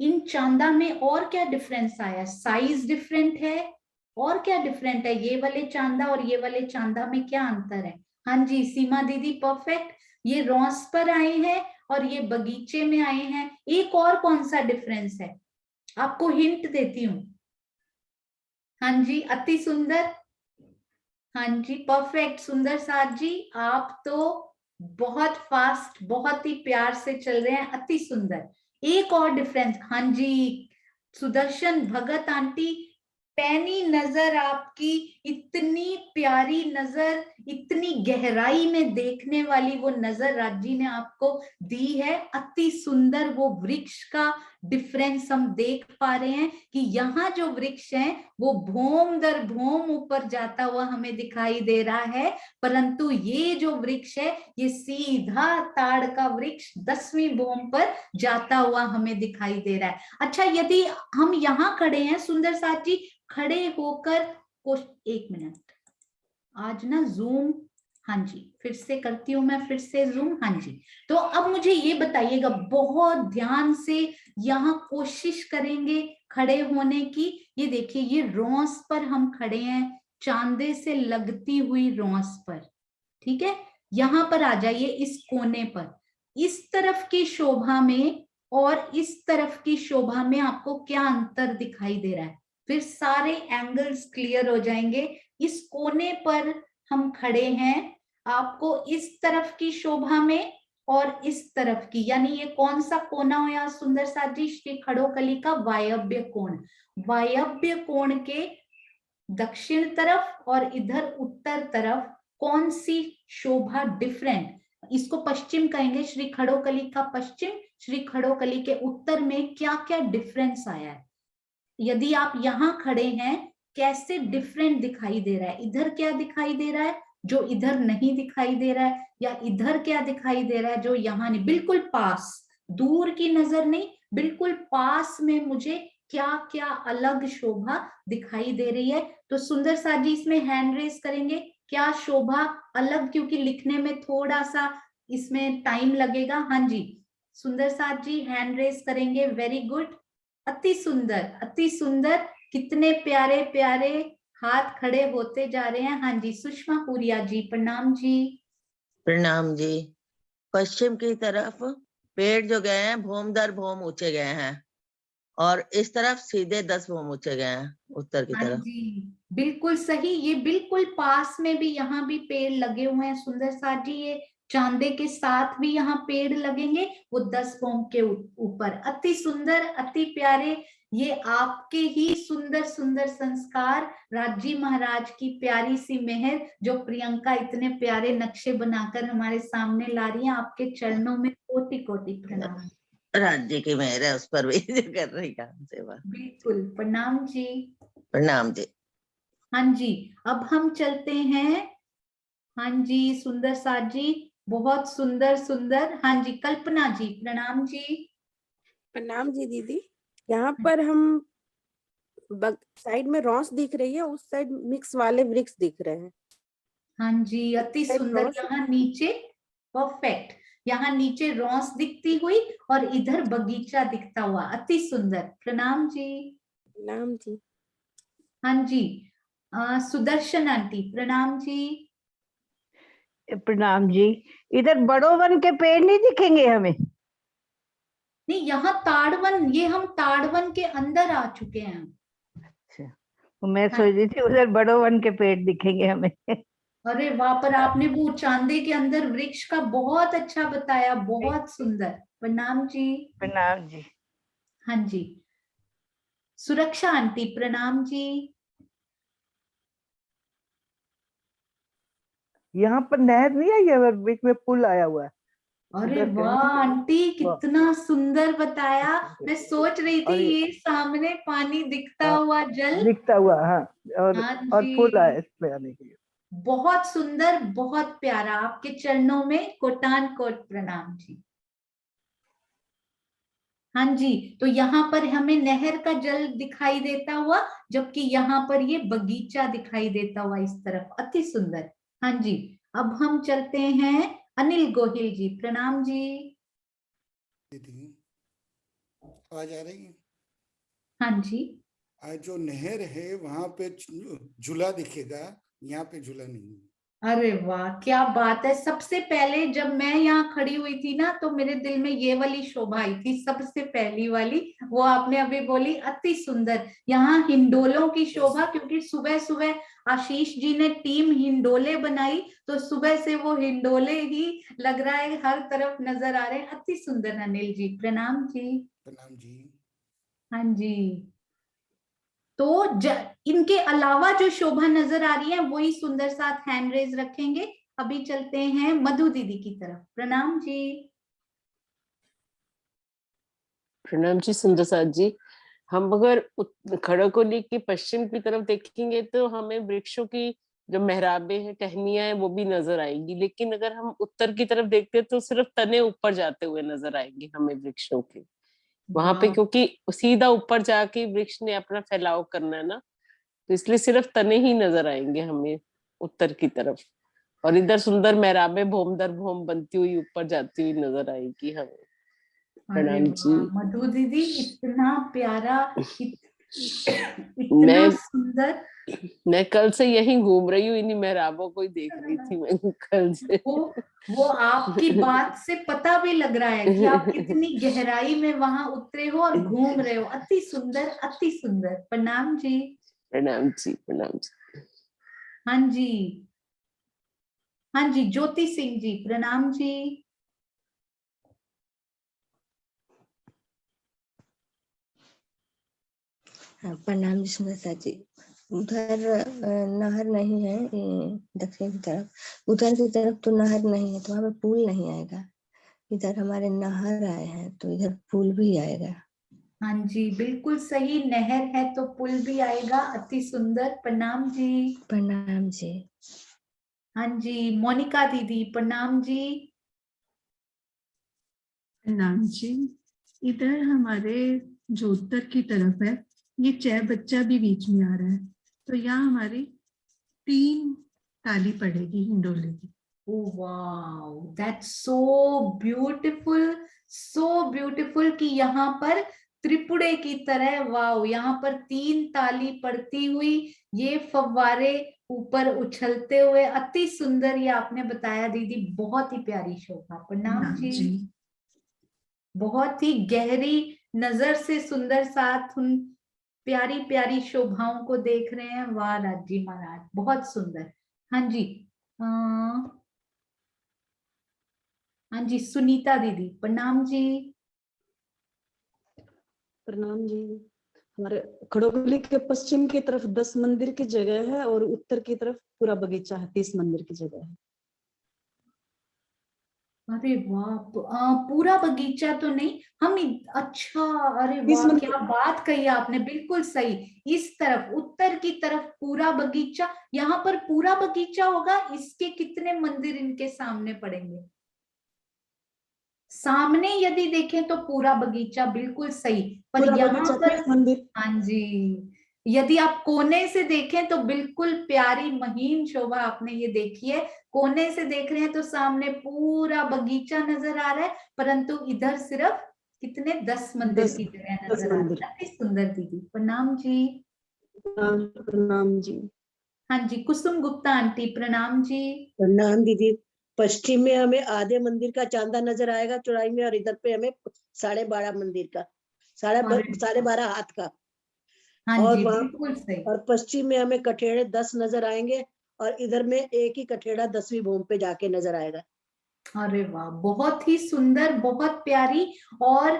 इन चांदा में और क्या डिफरेंस आया? साइज डिफरेंट है, और क्या डिफरेंट है? ये वाले चांदा और ये वाले चांदा में क्या अंतर है? हाँ जी सीमा दीदी परफेक्ट, ये रौंस पर आए हैं और ये बगीचे में आए हैं। एक और कौन सा डिफरेंस है, आपको हिंट देती हूँ। हाँ जी अति सुंदर, हाँ जी परफेक्ट सुंदर साथ जी, आप तो बहुत फास्ट, बहुत ही प्यार से चल रहे हैं, अति सुंदर। एक और डिफरेंस, हाँ जी सुदर्शन भगत आंटी, पैनी नजर आपकी, इतनी प्यारी नजर, इतनी गहराई में देखने वाली वो नजर राजी ने आपको दी है, अति सुंदर। वो वृक्ष का डिफरेंस हम देख पा रहे हैं कि यहाँ जो वृक्ष है वो भौम दर भौम ऊपर जाता हुआ हमें दिखाई दे रहा है, परंतु ये जो वृक्ष है ये सीधा ताड़ का वृक्ष 10वीं भौम पर जाता हुआ हमें दिखाई दे रहा है। अच्छा यदि हम यहाँ खड़े हैं सुंदर साथ जी, खड़े होकर एक मिनट, आज ना जूम, हाँ जी फिर से करती हूं मैं, फिर से जूम, हाँ जी। तो अब मुझे ये बताइएगा बहुत ध्यान से, यहाँ कोशिश करेंगे खड़े होने की। ये देखिए ये रौंस पर हम खड़े हैं, चांदे से लगती हुई रौंस पर, ठीक है। यहाँ पर आ जाइए इस कोने पर, इस तरफ की शोभा में और इस तरफ की शोभा में आपको क्या अंतर दिखाई दे रहा है? फिर सारे एंगल्स क्लियर हो जाएंगे। इस कोने पर हम खड़े हैं, आपको इस तरफ की शोभा में और इस तरफ की, यानी ये कौन सा कोना हो यहाँ सुंदर साथ जी? श्री खड़ोकली का वायव्य कोण, वायव्य कोण के दक्षिण तरफ और इधर उत्तर तरफ कौन सी शोभा डिफरेंट, इसको पश्चिम कहेंगे, श्री खड़ोकली का पश्चिम, श्री खड़ोकली के उत्तर में क्या क्या डिफरेंस आया है? यदि आप यहाँ खड़े हैं कैसे डिफरेंट दिखाई दे रहा है? इधर क्या दिखाई दे रहा है जो इधर नहीं दिखाई दे रहा है, या इधर क्या दिखाई दे रहा है जो यहाँ नहीं? बिल्कुल पास, दूर की नजर नहीं, बिल्कुल पास में मुझे क्या क्या अलग शोभा दिखाई दे रही है? तो सुंदर साथ जी इसमें हैंड रेस करेंगे, क्या शोभा अलग, क्योंकि लिखने में थोड़ा सा इसमें टाइम लगेगा। हाँ जी सुंदर साथ जी हैंड रेस करेंगे, वेरी गुड, अति सुंदर अति सुंदर, कितने प्यारे प्यारे हाथ खड़े होते जा रहे हैं। हाँ जी सुषमा पुरिया जी प्रणाम जी। प्रणाम जी। पश्चिम की तरफ पेड़ जो गए हैं भौम दर भौम ऊंचे गए हैं, और इस तरफ सीधे 10 भौम ऊंचे गए हैं उत्तर की हाँ तरफ। जी बिल्कुल सही, ये बिल्कुल पास में भी यहाँ भी पेड़ लगे हुए हैं सुंदर साथ जी, ये चांदे के साथ भी यहाँ पेड़ लगेंगे वो 10 भौम के ऊपर, अति सुंदर अति प्यारे। ये आपके ही सुंदर सुंदर संस्कार, राजी महाराज की प्यारी सी मेहर, जो प्रियंका इतने प्यारे नक्शे बनाकर हमारे सामने ला रही है, आपके चरणों में कोटि कोटि प्रणाम। राज्य की मेहर है उस पर भी जो कर रही काम सेवा। बिल्कुल प्रणाम जी। प्रणाम जी। हाँ जी अब हम चलते हैं, हाँ जी सुंदर साथ जी बहुत सुंदर सुंदर, हाँ जी कल्पना जी प्रणाम जी। प्रणाम जी दीदी। यहाँ पर हम साइड में रॉस दिख रही है, उस साइड मिक्स वाले वृक्ष दिख रहे हैं। हाँ जी अति सुंदर, यहाँ नीचे परफेक्ट, यहाँ नीचे रॉस दिखती हुई और इधर बगीचा दिखता हुआ, अति सुंदर प्रणाम जी। प्रणाम जी। हाँ जी सुदर्शन आंटी प्रणाम जी। प्रणाम जी। इधर बड़ो वन के पेड़ नहीं दिखेंगे हमें? नहीं यहाँ ताड़वन, ये हम ताड़वन के अंदर आ चुके हैं। अच्छा मैं सोच रही थी उधर बड़ो वन के पेड़ दिखेंगे हमें। अरे वाह, पर आपने वो चांदे के अंदर वृक्ष का बहुत अच्छा बताया, बहुत सुंदर। प्रणाम जी। प्रणाम जी। हाँ जी। सुरक्षा आंटी प्रणाम जी। यहाँ पर नहर नहीं आई है, बीच में पुल आया हुआ है। अरे उधर वाह कहीं आंटी, वाह। कितना सुंदर बताया। मैं सोच रही थी और ये सामने पानी दिखता हाँ, हुआ जल। दिखता हुआ, हाँ। हाँ और पुल जी, आया इस पे आने के लिए। बहुत सुंदर, बहुत प्यारा। आपके चरणों में कोटान कोट प्रणाम जी। हाँ जी, तो यहाँ पर हमें नहर का जल दिखाई देता हुआ, जबकि यहाँ पर ये बगीचा दिखाई देता हुआ इस तरफ, अति सुंदर। हाँ जी, अब हम चलते हैं अनिल गोहिल जी प्रणाम जी। दीदी आवाज आ रही है? हाँ जी। आज जो नहर है वहां पे झूला दिखेगा, यहाँ पे झूला नहीं है। अरे वाह, क्या बात है। सबसे पहले जब मैं यहाँ खड़ी हुई थी ना, तो मेरे दिल में ये वाली शोभा आई थी, सबसे पहली वाली। वो आपने अभी बोली, अति सुंदर। यहाँ हिंडोलों की शोभा, क्योंकि सुबह सुबह आशीष जी ने टीम हिंडोले बनाई, तो सुबह से वो हिंडोले ही लग रहा है, हर तरफ नजर आ रहे हैं। अति सुंदर अनिल जी, प्रणाम जी। प्रणाम जी। हाँ जी। तो इनके अलावा जो शोभा नजर आ रही है, वही सुंदर साथ हैंड रेज रखेंगे। अभी चलते हैं मधु दीदी की तरफ। प्रणाम जी। प्रणाम जी सुंदर साथ जी। हम अगर खड़गपुर की पश्चिम की तरफ देखेंगे तो हमें वृक्षों की जो मेहराबे हैं, टहनियां हैं, वो भी नजर आएंगी। लेकिन अगर हम उत्तर की तरफ देखते हैं तो सिर्फ तने ऊपर जाते हुए नजर आएंगे हमें वृक्षों के वहां पे, वाह, क्योंकि सीधा ऊपर जाके वृक्ष ने अपना फैलाव करना है ना, तो इसलिए सिर्फ तने ही नजर आएंगे हमें उत्तर की तरफ। और इधर सुंदर मेहराबे भोम दर भोम बनती हुई ऊपर जाती हुई नजर आएगी हमें। अरे प्रणाम जी। वाह मधु दीदी, इतना प्यारा, इतना मैं सुंदर। मैं कल से यहीं घूम रही हूँ, इन्हीं मेहराबों को ही देख रही थी मैं कल से। वो आपकी बात से पता भी लग रहा है कि आप कितनी गहराई में वहां उतरे हो और घूम रहे हो। अति सुंदर, अति सुंदर। प्रणाम जी। प्रणाम जी, प्रणाम जी। हाँ जी। हाँ जी, ज्योति सिंह जी प्रणाम जी। हाँ, प्रणाम जी सुंदर जी। उधर नहर नहीं है, दक्षिण की तरफ। उधर की तरफ तो नहर नहीं है, तो वहाँ पे पुल नहीं आएगा। इधर हमारे नहर आए हैं, तो इधर पुल भी आएगा। हाँ जी, बिल्कुल सही। नहर है तो पुल भी आएगा। अति सुंदर। प्रणाम जी। प्रणाम जी। हाँ जी, मोनिका दीदी प्रणाम जी। प्रणाम जी। इधर हमारे जो उत्तर की तरफ है, ये चह बच्चा भी बीच में आ रहा है, तो यहाँ हमारी 3 ताली पड़ेगी हिंडोले की। Oh wow, that's so beautiful, so beautiful कि यहाँ पर त्रिपुरे की तरह, वाओ, यहाँ पर 3 ताली पड़ती हुई ये फव्वारे ऊपर उछलते हुए, अति सुंदर। ये आपने बताया दीदी, बहुत ही प्यारी शोभा। प्रणाम जी। बहुत ही गहरी नजर से सुंदर साथ उन प्यारी प्यारी शोभाओं को देख रहे हैं। वाह राजी महाराज, बहुत सुंदर। हाँ जी। हाँ जी, सुनीता दीदी प्रणाम जी। प्रणाम जी। हमारे खड़गपुर के पश्चिम की तरफ 10 मंदिर की जगह है और उत्तर की तरफ पूरा बगीचा है, 30 मंदिर की जगह है। अरे वाह, पूरा बगीचा तो नहीं, हम अच्छा, अरे 30 वाह, मंदिर। क्या बात कही आपने, बिल्कुल सही। इस तरफ उत्तर की तरफ पूरा बगीचा, यहाँ पर पूरा बगीचा होगा। इसके कितने मंदिर इनके सामने पड़ेंगे? सामने यदि देखें तो पूरा बगीचा, बिल्कुल सही। पर पूरा यहाँ बगीचा पर, 30 मंदिर। हाँ जी, यदि आप कोने से देखें तो बिल्कुल प्यारी महीन शोभा आपने ये देखी है। कोने से देख रहे हैं तो सामने पूरा बगीचा नजर आ रहा है, परंतु इधर सिर्फ कितने 10 मंदिर 10 की जगह 10 नजर आ मंदिर। रही है। अति सुंदर दीदी, प्रणाम जी। प्रणाम जी। हाँ जी, कुसुम गुप्ता आंटी प्रणाम जी। प्रणाम दीदी। पश्चिम में हमें आधे मंदिर का चांदा नजर आएगा चौड़ाई में, और इधर पे हमें 12.5 मंदिर का, 12.5 हाथ का। हाँ और जी, वहां बिल्कुल सही। और पश्चिम में हमें कठेड़े 10 नजर आएंगे और इधर में एक ही कठेड़ा 10वीं भूमि पे जाके नजर आएगा। अरे वाह, बहुत ही सुंदर, बहुत प्यारी। और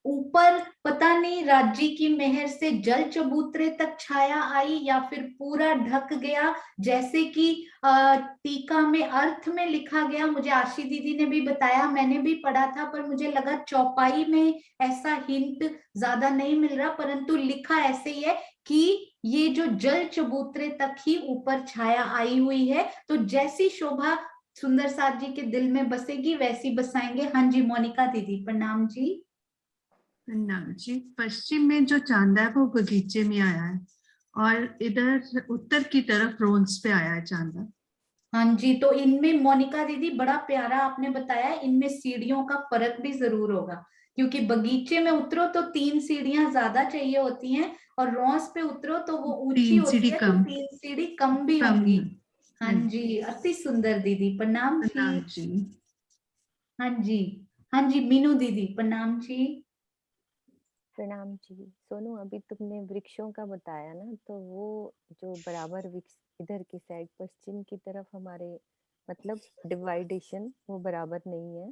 ऊपर पता नहीं राज्य की मेहर से जल चबूतरे तक छाया आई या फिर पूरा ढक गया, जैसे कि टीका में अर्थ में लिखा गया। मुझे आशी दीदी ने भी बताया, मैंने भी पढ़ा था, पर मुझे लगा चौपाई में ऐसा हिंट ज्यादा नहीं मिल रहा, परंतु लिखा ऐसे ही है कि ये जो जल चबूतरे तक ही ऊपर छाया आई हुई है। तो जैसी शोभा सुंदर साथ जी के दिल में बसेगी वैसी बसाएंगे। हाँ जी, मोनिका दीदी प्रणाम जी। प्रणाम जी। पश्चिम में जो चांदा है वो बगीचे में आया है और इधर उत्तर की तरफ रोन्स पे आया है चांदा। हाँ जी, तो इनमें मोनिका दीदी बड़ा प्यारा आपने बताया, इनमें सीढ़ियों का फर्क भी जरूर होगा, क्योंकि बगीचे में उतरो तो 3 सीढ़ियां ज्यादा चाहिए होती हैं और रोंस पे उतरो तो वो ऊंची 3 होती सीढ़ी है, तो कम 3 सीढ़ी कम भी कम। होंगी। हाँ जी, अति सुंदर दीदी, प्रणाम प्रणाम जी। जी। हाँ जी, हाँ जी, मीनू दीदी प्रणाम जी। प्रणाम जी। सोनू, अभी तुमने वृक्षों का बताया ना, तो वो जो बराबर वृक्ष इधर की साइड पश्चिम की तरफ हमारे, मतलब डिवाइडेशन वो बराबर नहीं है।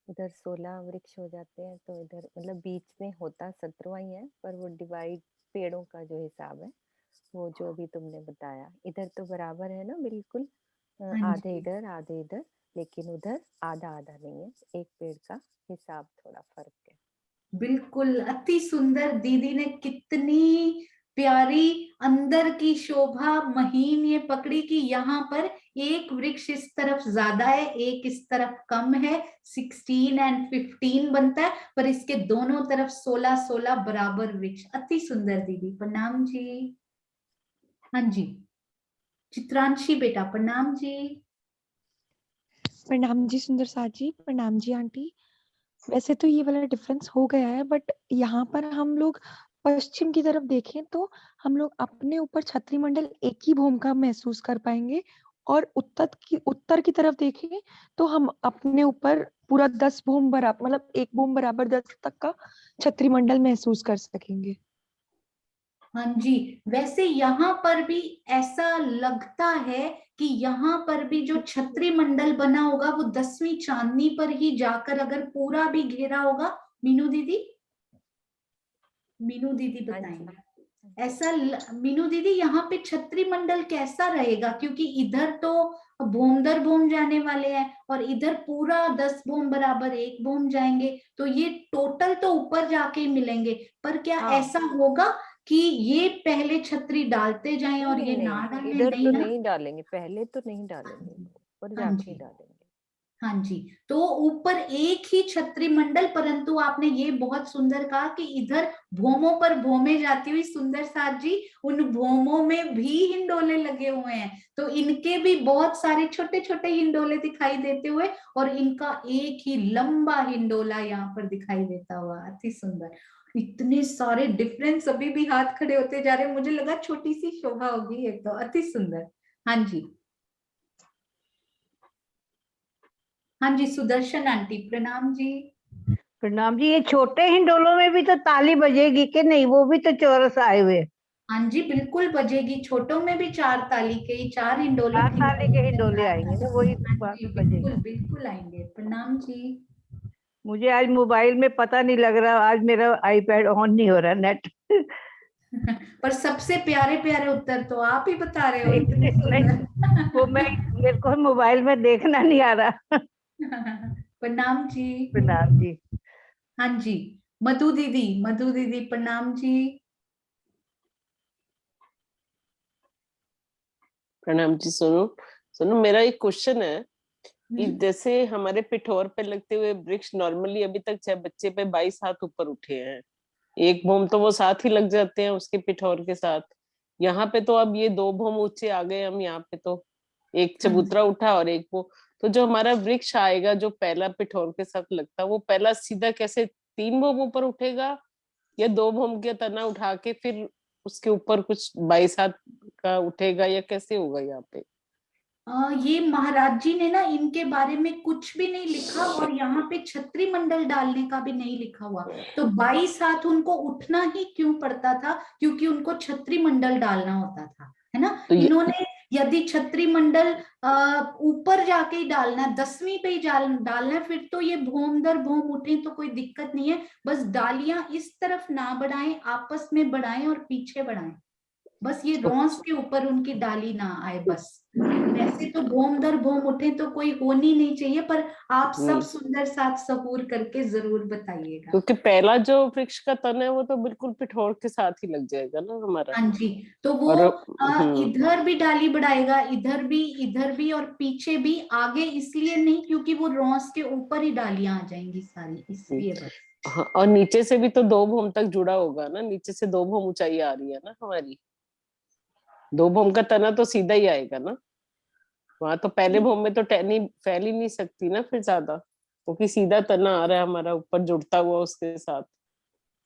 उधर 16 वृक्ष हो जाते हैं, तो इधर मतलब बीच में होता 17वां ही है, पर वो डिवाइड पेड़ों का जो हिसाब है वो जो भी तुमने बताया, इधर तो बराबर है ना बिल्कुल। हाँ आधे जी, इधर आधे इधर, लेकिन उधर आधा आधा नहीं है, एक पेड़ का हिसाब थोड़ा फर्क है। बिल्कुल अति सुंदर। दीदी ने कितनी प्यारी अंदर की शोभा महीन ये पकड़ी कि यहाँ पर एक वृक्ष इस तरफ ज्यादा है, एक इस तरफ कम है, 16 एंड 15 बनता है, पर इसके दोनों तरफ 16-16 बराबर वृक्ष। अति सुंदर दीदी, प्रणाम जी। हाँ जी, चित्रांशी बेटा प्रणाम जी। प्रणाम जी सुंदर साथ जी। प्रणाम जी आंटी। वैसे तो ये वाला डिफरेंस हो गया है, बट यहाँ पर हम लोग पश्चिम की तरफ देखें तो हम लोग अपने ऊपर छतरी मंडल एक ही भूमिका महसूस कर पाएंगे, और उत्तर की तरफ देखें तो हम अपने ऊपर पूरा 10 भूम बराबर, मतलब एक भूम बराबर 10 तक का छतरी मंडल महसूस कर सकेंगे। हाँ जी, वैसे यहाँ पर भी ऐसा लगता है कि यहाँ पर भी जो छतरी मंडल बना होगा वो 10वीं चांदनी पर ही जाकर अगर पूरा भी घेरा होगा। मीनू दीदी, मीनू दीदी हाँ जी। बताएंगे ऐसा मीनू दीदी यहाँ पे छतरी मंडल कैसा रहेगा, क्योंकि इधर तो भूम दर भूम जाने वाले हैं और इधर पूरा 10 भूम बराबर एक भूम जाएंगे, तो ये टोटल तो ऊपर जाके ही मिलेंगे। पर क्या हाँ, ऐसा होगा कि ये पहले छतरी डालते जाएं नहीं और नहीं ये ना नहीं, डालें? इधर नहीं तो ना। नहीं डालेंगे, पहले तो नहीं डालेंगे, ऊपर हाँ जाके ही जी, डालेंगे। हाँ जी, तो ऊपर एक ही छतरी मंडल, परंतु आपने ये बहुत सुंदर कहा कि इधर भोमों पर भोमे जाती हुई सुंदर साथ जी, उन भोमों में भी हिंडोले लगे हुए हैं, तो इनके भी बहुत सारे छोटे छोटे हिंडोले दिखाई देते हुए और इनका एक ही लंबा हिंडोला यहाँ पर दिखाई देता हुआ। अति सुंदर। इतने सारे डिफरेंस, अभी भी हाथ खड़े होते जा रहे, मुझे लगा छोटी सी शोभा होगी ये तो। अति सुंदर। हाँ जी, हाँ जी, सुदर्शन आंटी प्रणाम जी। प्रणाम जी। ये छोटे हिंडोलों में भी तो ताली बजेगी कि नहीं? वो भी तो चौरस आए हुए। हाँ जी, बिल्कुल बजेगी, छोटों में भी 4 ताली के ही 4 हिंडोले 4 ताली के हिंडोले 4 आएंगे ना, ताली। वही हाँ बात जी, बिल्कुल बजेगा। बिल्कुल आएंगे। प्रणाम जी। मुझे आज मोबाइल में पता नहीं लग रहा, आज मेरा आईपैड ऑन नहीं हो रहा नेट। पर सबसे प्यारे प्यारे उत्तर तो आप ही बता रहे हो, इतने नहीं, वो मैं, सुंदर। मेरे को मोबाइल में देखना नहीं आ रहा। प्रणाम जी। प्रणाम जी। हाँ जी, मधु दीदी प्रणाम जी। प्रणाम जी। सुनो सुनो, मेरा एक क्वेश्चन है कि जैसे हमारे पिठोर पे लगते हुए वृक्ष नॉर्मली अभी तक 6 बच्चे पे 22 हाथ ऊपर उठे हैं, एक भूम तो वो साथ ही लग जाते हैं उसके पिठोर के साथ। यहाँ पे तो अब ये 2 भूम ऊंचे आ गए हम, यहाँ पे तो एक हाँ जी, चबूतरा उठा और एक वो, तो जो हमारा वृक्ष आएगा जो पहला पिठोर के साथ लगता, वो पहला सीधा कैसे 3 भूम ऊपर उठेगा, या 2 भूम के तना उठा के फिर उसके ऊपर कुछ 22 हाथ का उठेगा, या कैसे होगा यहाँ पे? ये महाराज जी ने ना इनके बारे में कुछ भी नहीं लिखा और यहाँ पे छत्री मंडल डालने का भी नहीं लिखा हुआ। तो 22 हाथ उनको उठना ही क्यों पड़ता था? क्योंकि उनको छत्री मंडल डालना होता था, है ना। तो इन्होंने यदि छत्री मंडल ऊपर जाके ही डालना, 10वीं पे ही डालना है, फिर तो ये भोम दर भोम उठे तो कोई दिक्कत नहीं है। बस डालियां इस तरफ ना बढ़ाएं, आपस में बढ़ाएं और पीछे बढ़ाएं, बस ये रॉन्स के ऊपर उनकी डाली ना आए बस। वैसे तो भोम दर भोम उठे तो कोई होनी नहीं चाहिए, पर आप सब सुंदर साथ सहूर करके जरूर बताइएगा। क्योंकि पहला जो वृक्ष का तन है वो तो बिल्कुल पिठोर के साथ ही लग जाएगा ना हमारा। हाँ जी, तो वो इधर भी डाली बढ़ाएगा, इधर भी और पीछे भी। आगे इसलिए नहीं क्योंकि वो रॉन्स के ऊपर ही डालियां आ जाएंगी सारी, इसलिए बस। हाँ, और नीचे से भी तो 2 भोम तक जुड़ा होगा ना, नीचे से 2 भोम ऊंचाई आ रही है ना हमारी। 2 भोम का तना तो सीधा ही आएगा ना वहां, तो पहले भोम में तो टहनी फैल ही नहीं सकती ना फिर ज्यादा, क्योंकि सीधा तना आ रहा है हमारा ऊपर जुड़ता हुआ, उसके साथ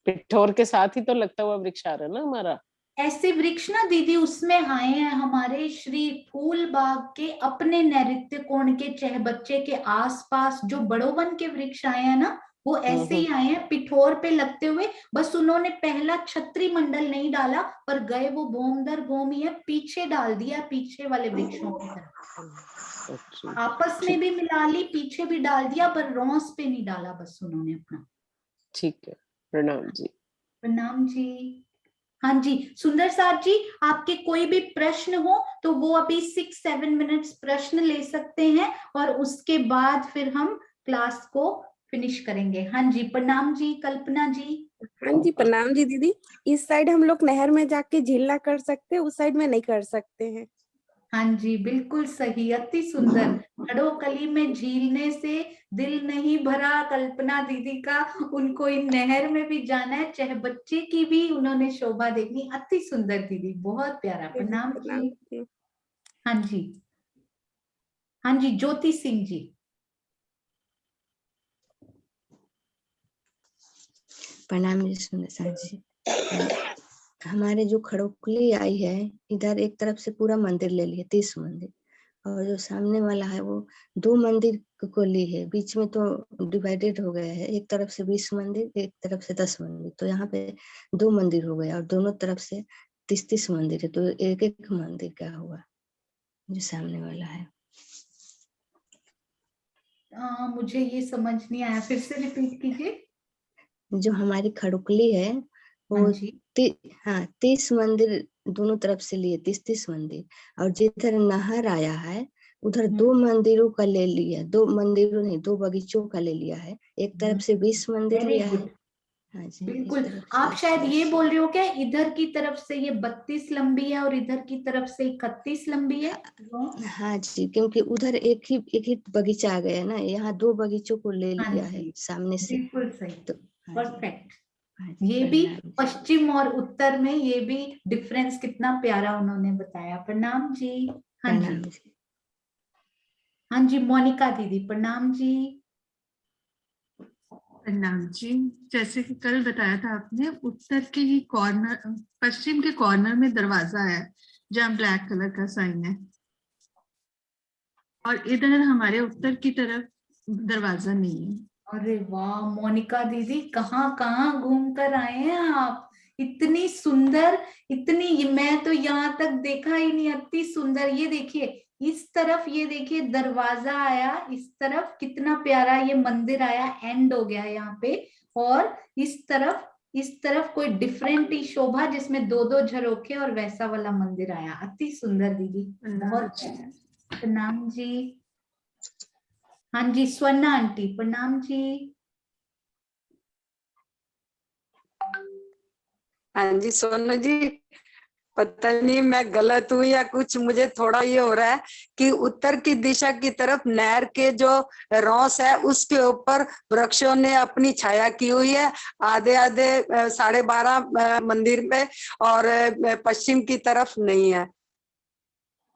पिठोर के साथ ही तो लगता हुआ वृक्ष आ रहा है ना हमारा। ऐसे वृक्ष ना दीदी उसमें आए हैं हमारे श्री फूल बाग के अपने नैऋत्य कोण के चहबच्चे के आसपास, जो बड़ोवन के वृक्ष आए हैं ना, वो ऐसे ही आए हैं पिठोर पे लगते हुए। बस उन्होंने पहला छत्री मंडल नहीं डाला, पर गए वो भोम दर भोम ही है, पीछे डाल दिया, पीछे वाले वृक्षों की तरफ। आपस में भी मिला ली, पीछे भी डाल दिया, पर रॉन्स पे नहीं डाला बस उन्होंने अपना। ठीक है, प्रणाम जी। प्रणाम जी। हाँ जी, सुंदर साथ जी, आपके कोई भी प्रश्न हो तो वो अभी 6-7 मिनट्स प्रश्न ले सकते हैं और उसके बाद फिर हम क्लास को फिनिश करेंगे। हाँ जी, प्रणाम जी। कल्पना जी। हाँ जी, प्रणाम जी दीदी। इस साइड हम लोग नहर में जाके झीलना कर सकते हैं, उस साइड में नहीं कर सकते हैं। हाँ जी, बिल्कुल सही, अति सुंदर। खड़ोकली में झीलने से दिल नहीं भरा कल्पना दीदी का, उनको इन नहर में भी जाना है, चाहे बच्चे की भी उन्होंने शोभा देखनी। अति सुंदर दीदी, बहुत प्यारा। प्रणाम जी। हाँ जी, हाँ जी, ज्योति सिंह जी। प्रणाम जी सुंदर जी। हमारे जो खड़ोकली आई है, इधर एक तरफ से पूरा मंदिर ले लिए, 30 मंदिर, और जो सामने वाला है वो 2 मंदिर को ली है, बीच में तो डिवाइडेड हो गया है, एक तरफ से 20 मंदिर, एक तरफ से 10 मंदिर, तो यहाँ पे 2 मंदिर हो गया और दोनों तरफ से 30-30 मंदिर है, तो एक एक मंदिर का हुआ जो सामने वाला है। मुझे ये समझ नहीं आया, फिर से रिपीट कीजिए। जो हमारी खड़ोकली है वो 30 मंदिर दोनों तरफ से लिए, 30-30 मंदिर, और जिधर नहर आया है उधर 2 मंदिरों का ले लिया, 2 मंदिरों नहीं 2 बगीचों का ले लिया है, एक तरफ से 20 मंदिर लिया है। हाँ जी, बिल्कुल। आप शायद ये बोल रहे हो क्या, इधर की तरफ से ये 32 लंबी है और इधर की तरफ से 31 लंबी है? हाँ जी, क्योंकि उधर एक ही बगीचा आ गया ना, यहाँ 2 बगीचों को ले लिया है सामने से। बिल्कुल सही, तो परफेक्ट। ये भी पश्चिम और उत्तर में ये भी डिफरेंस कितना प्यारा उन्होंने बताया। प्रणाम जी। हाँ जी, हाँ जी, मोनिका दीदी। प्रणाम जी। प्रणाम जी। जैसे कि कल बताया था आपने, उत्तर के ही कॉर्नर, पश्चिम के कॉर्नर में दरवाजा है जहाँ ब्लैक कलर का साइन है, और इधर हमारे उत्तर की तरफ दरवाजा नहीं है। अरे वाह मोनिका दीदी, कहाँ कहाँ घूम कर आए हैं आप, इतनी सुंदर, इतनी, मैं तो यहाँ तक देखा ही नहीं, अति सुंदर। ये देखिए इस तरफ, ये देखिए दरवाजा आया, इस तरफ कितना प्यारा ये मंदिर आया, एंड हो गया यहाँ पे, और इस तरफ कोई डिफरेंट ही शोभा जिसमें 2-2 झरोखे और वैसा वाला मंदिर आया। अति सुंदर दीदी, बहुत। प्रणाम जी। हाँ जी, स्वर्णा आंटी। प्रणाम जी। हाँ जी सोनू जी, पता नहीं मैं गलत हूँ या कुछ, मुझे थोड़ा ये हो रहा है कि उत्तर की दिशा की तरफ नहर के जो रॉस है उसके ऊपर वृक्षों ने अपनी छाया की हुई है, आधे आधे 12.5 मंदिर में, और पश्चिम की तरफ नहीं है।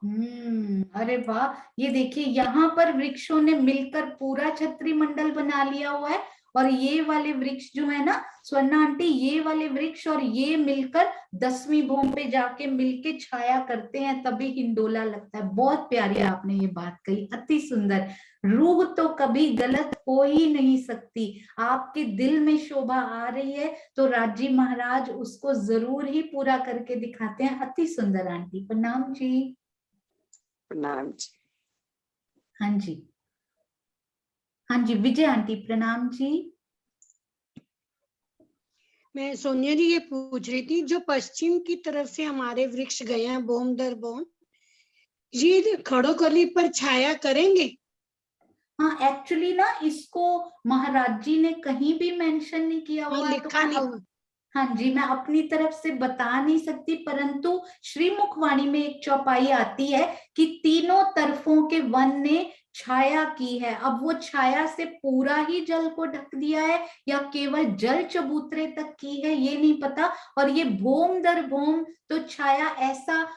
अरे वाह, ये देखिए यहाँ पर वृक्षों ने मिलकर पूरा छत्री मंडल बना लिया हुआ है, और ये वाले वृक्ष जो है ना स्वर्णा आंटी, ये वाले वृक्ष और ये मिलकर 10वीं भूमि पे जाके मिलके छाया करते हैं, तभी हिंडोला लगता है। बहुत प्यारी आपने ये बात कही, अति सुंदर। रूह तो कभी गलत हो ही नहीं सकती। आपके दिल में शोभा आ रही है तो राजी महाराज उसको जरूर ही पूरा करके दिखाते हैं। अति सुंदर आंटी, प्रणाम जी। प्रणाम जी। हाँ जी, हाँ जी विजय आंटी, प्रणाम जी। मैं सोनिया जी ये पूछ रही थी, जो पश्चिम की तरफ से हमारे वृक्ष गए हैं बोम दर बोम, ये खड़ोकली पर छाया करेंगे? हाँ एक्चुअली ना इसको महाराज जी ने कहीं भी मेंशन नहीं किया हुआ है, लिखा नहीं हुआ। हाँ जी, मैं अपनी तरफ से बता नहीं सकती, परंतु श्रीमुखवाणी में एक चौपाई आती है कि तीनों तरफों के वन ने छाया की है। अब वो छाया से पूरा ही जल को ढक दिया है या केवल जल चबूतरे तक की है, ये नहीं पता। और ये भोम दर भोम तो छाया ऐसा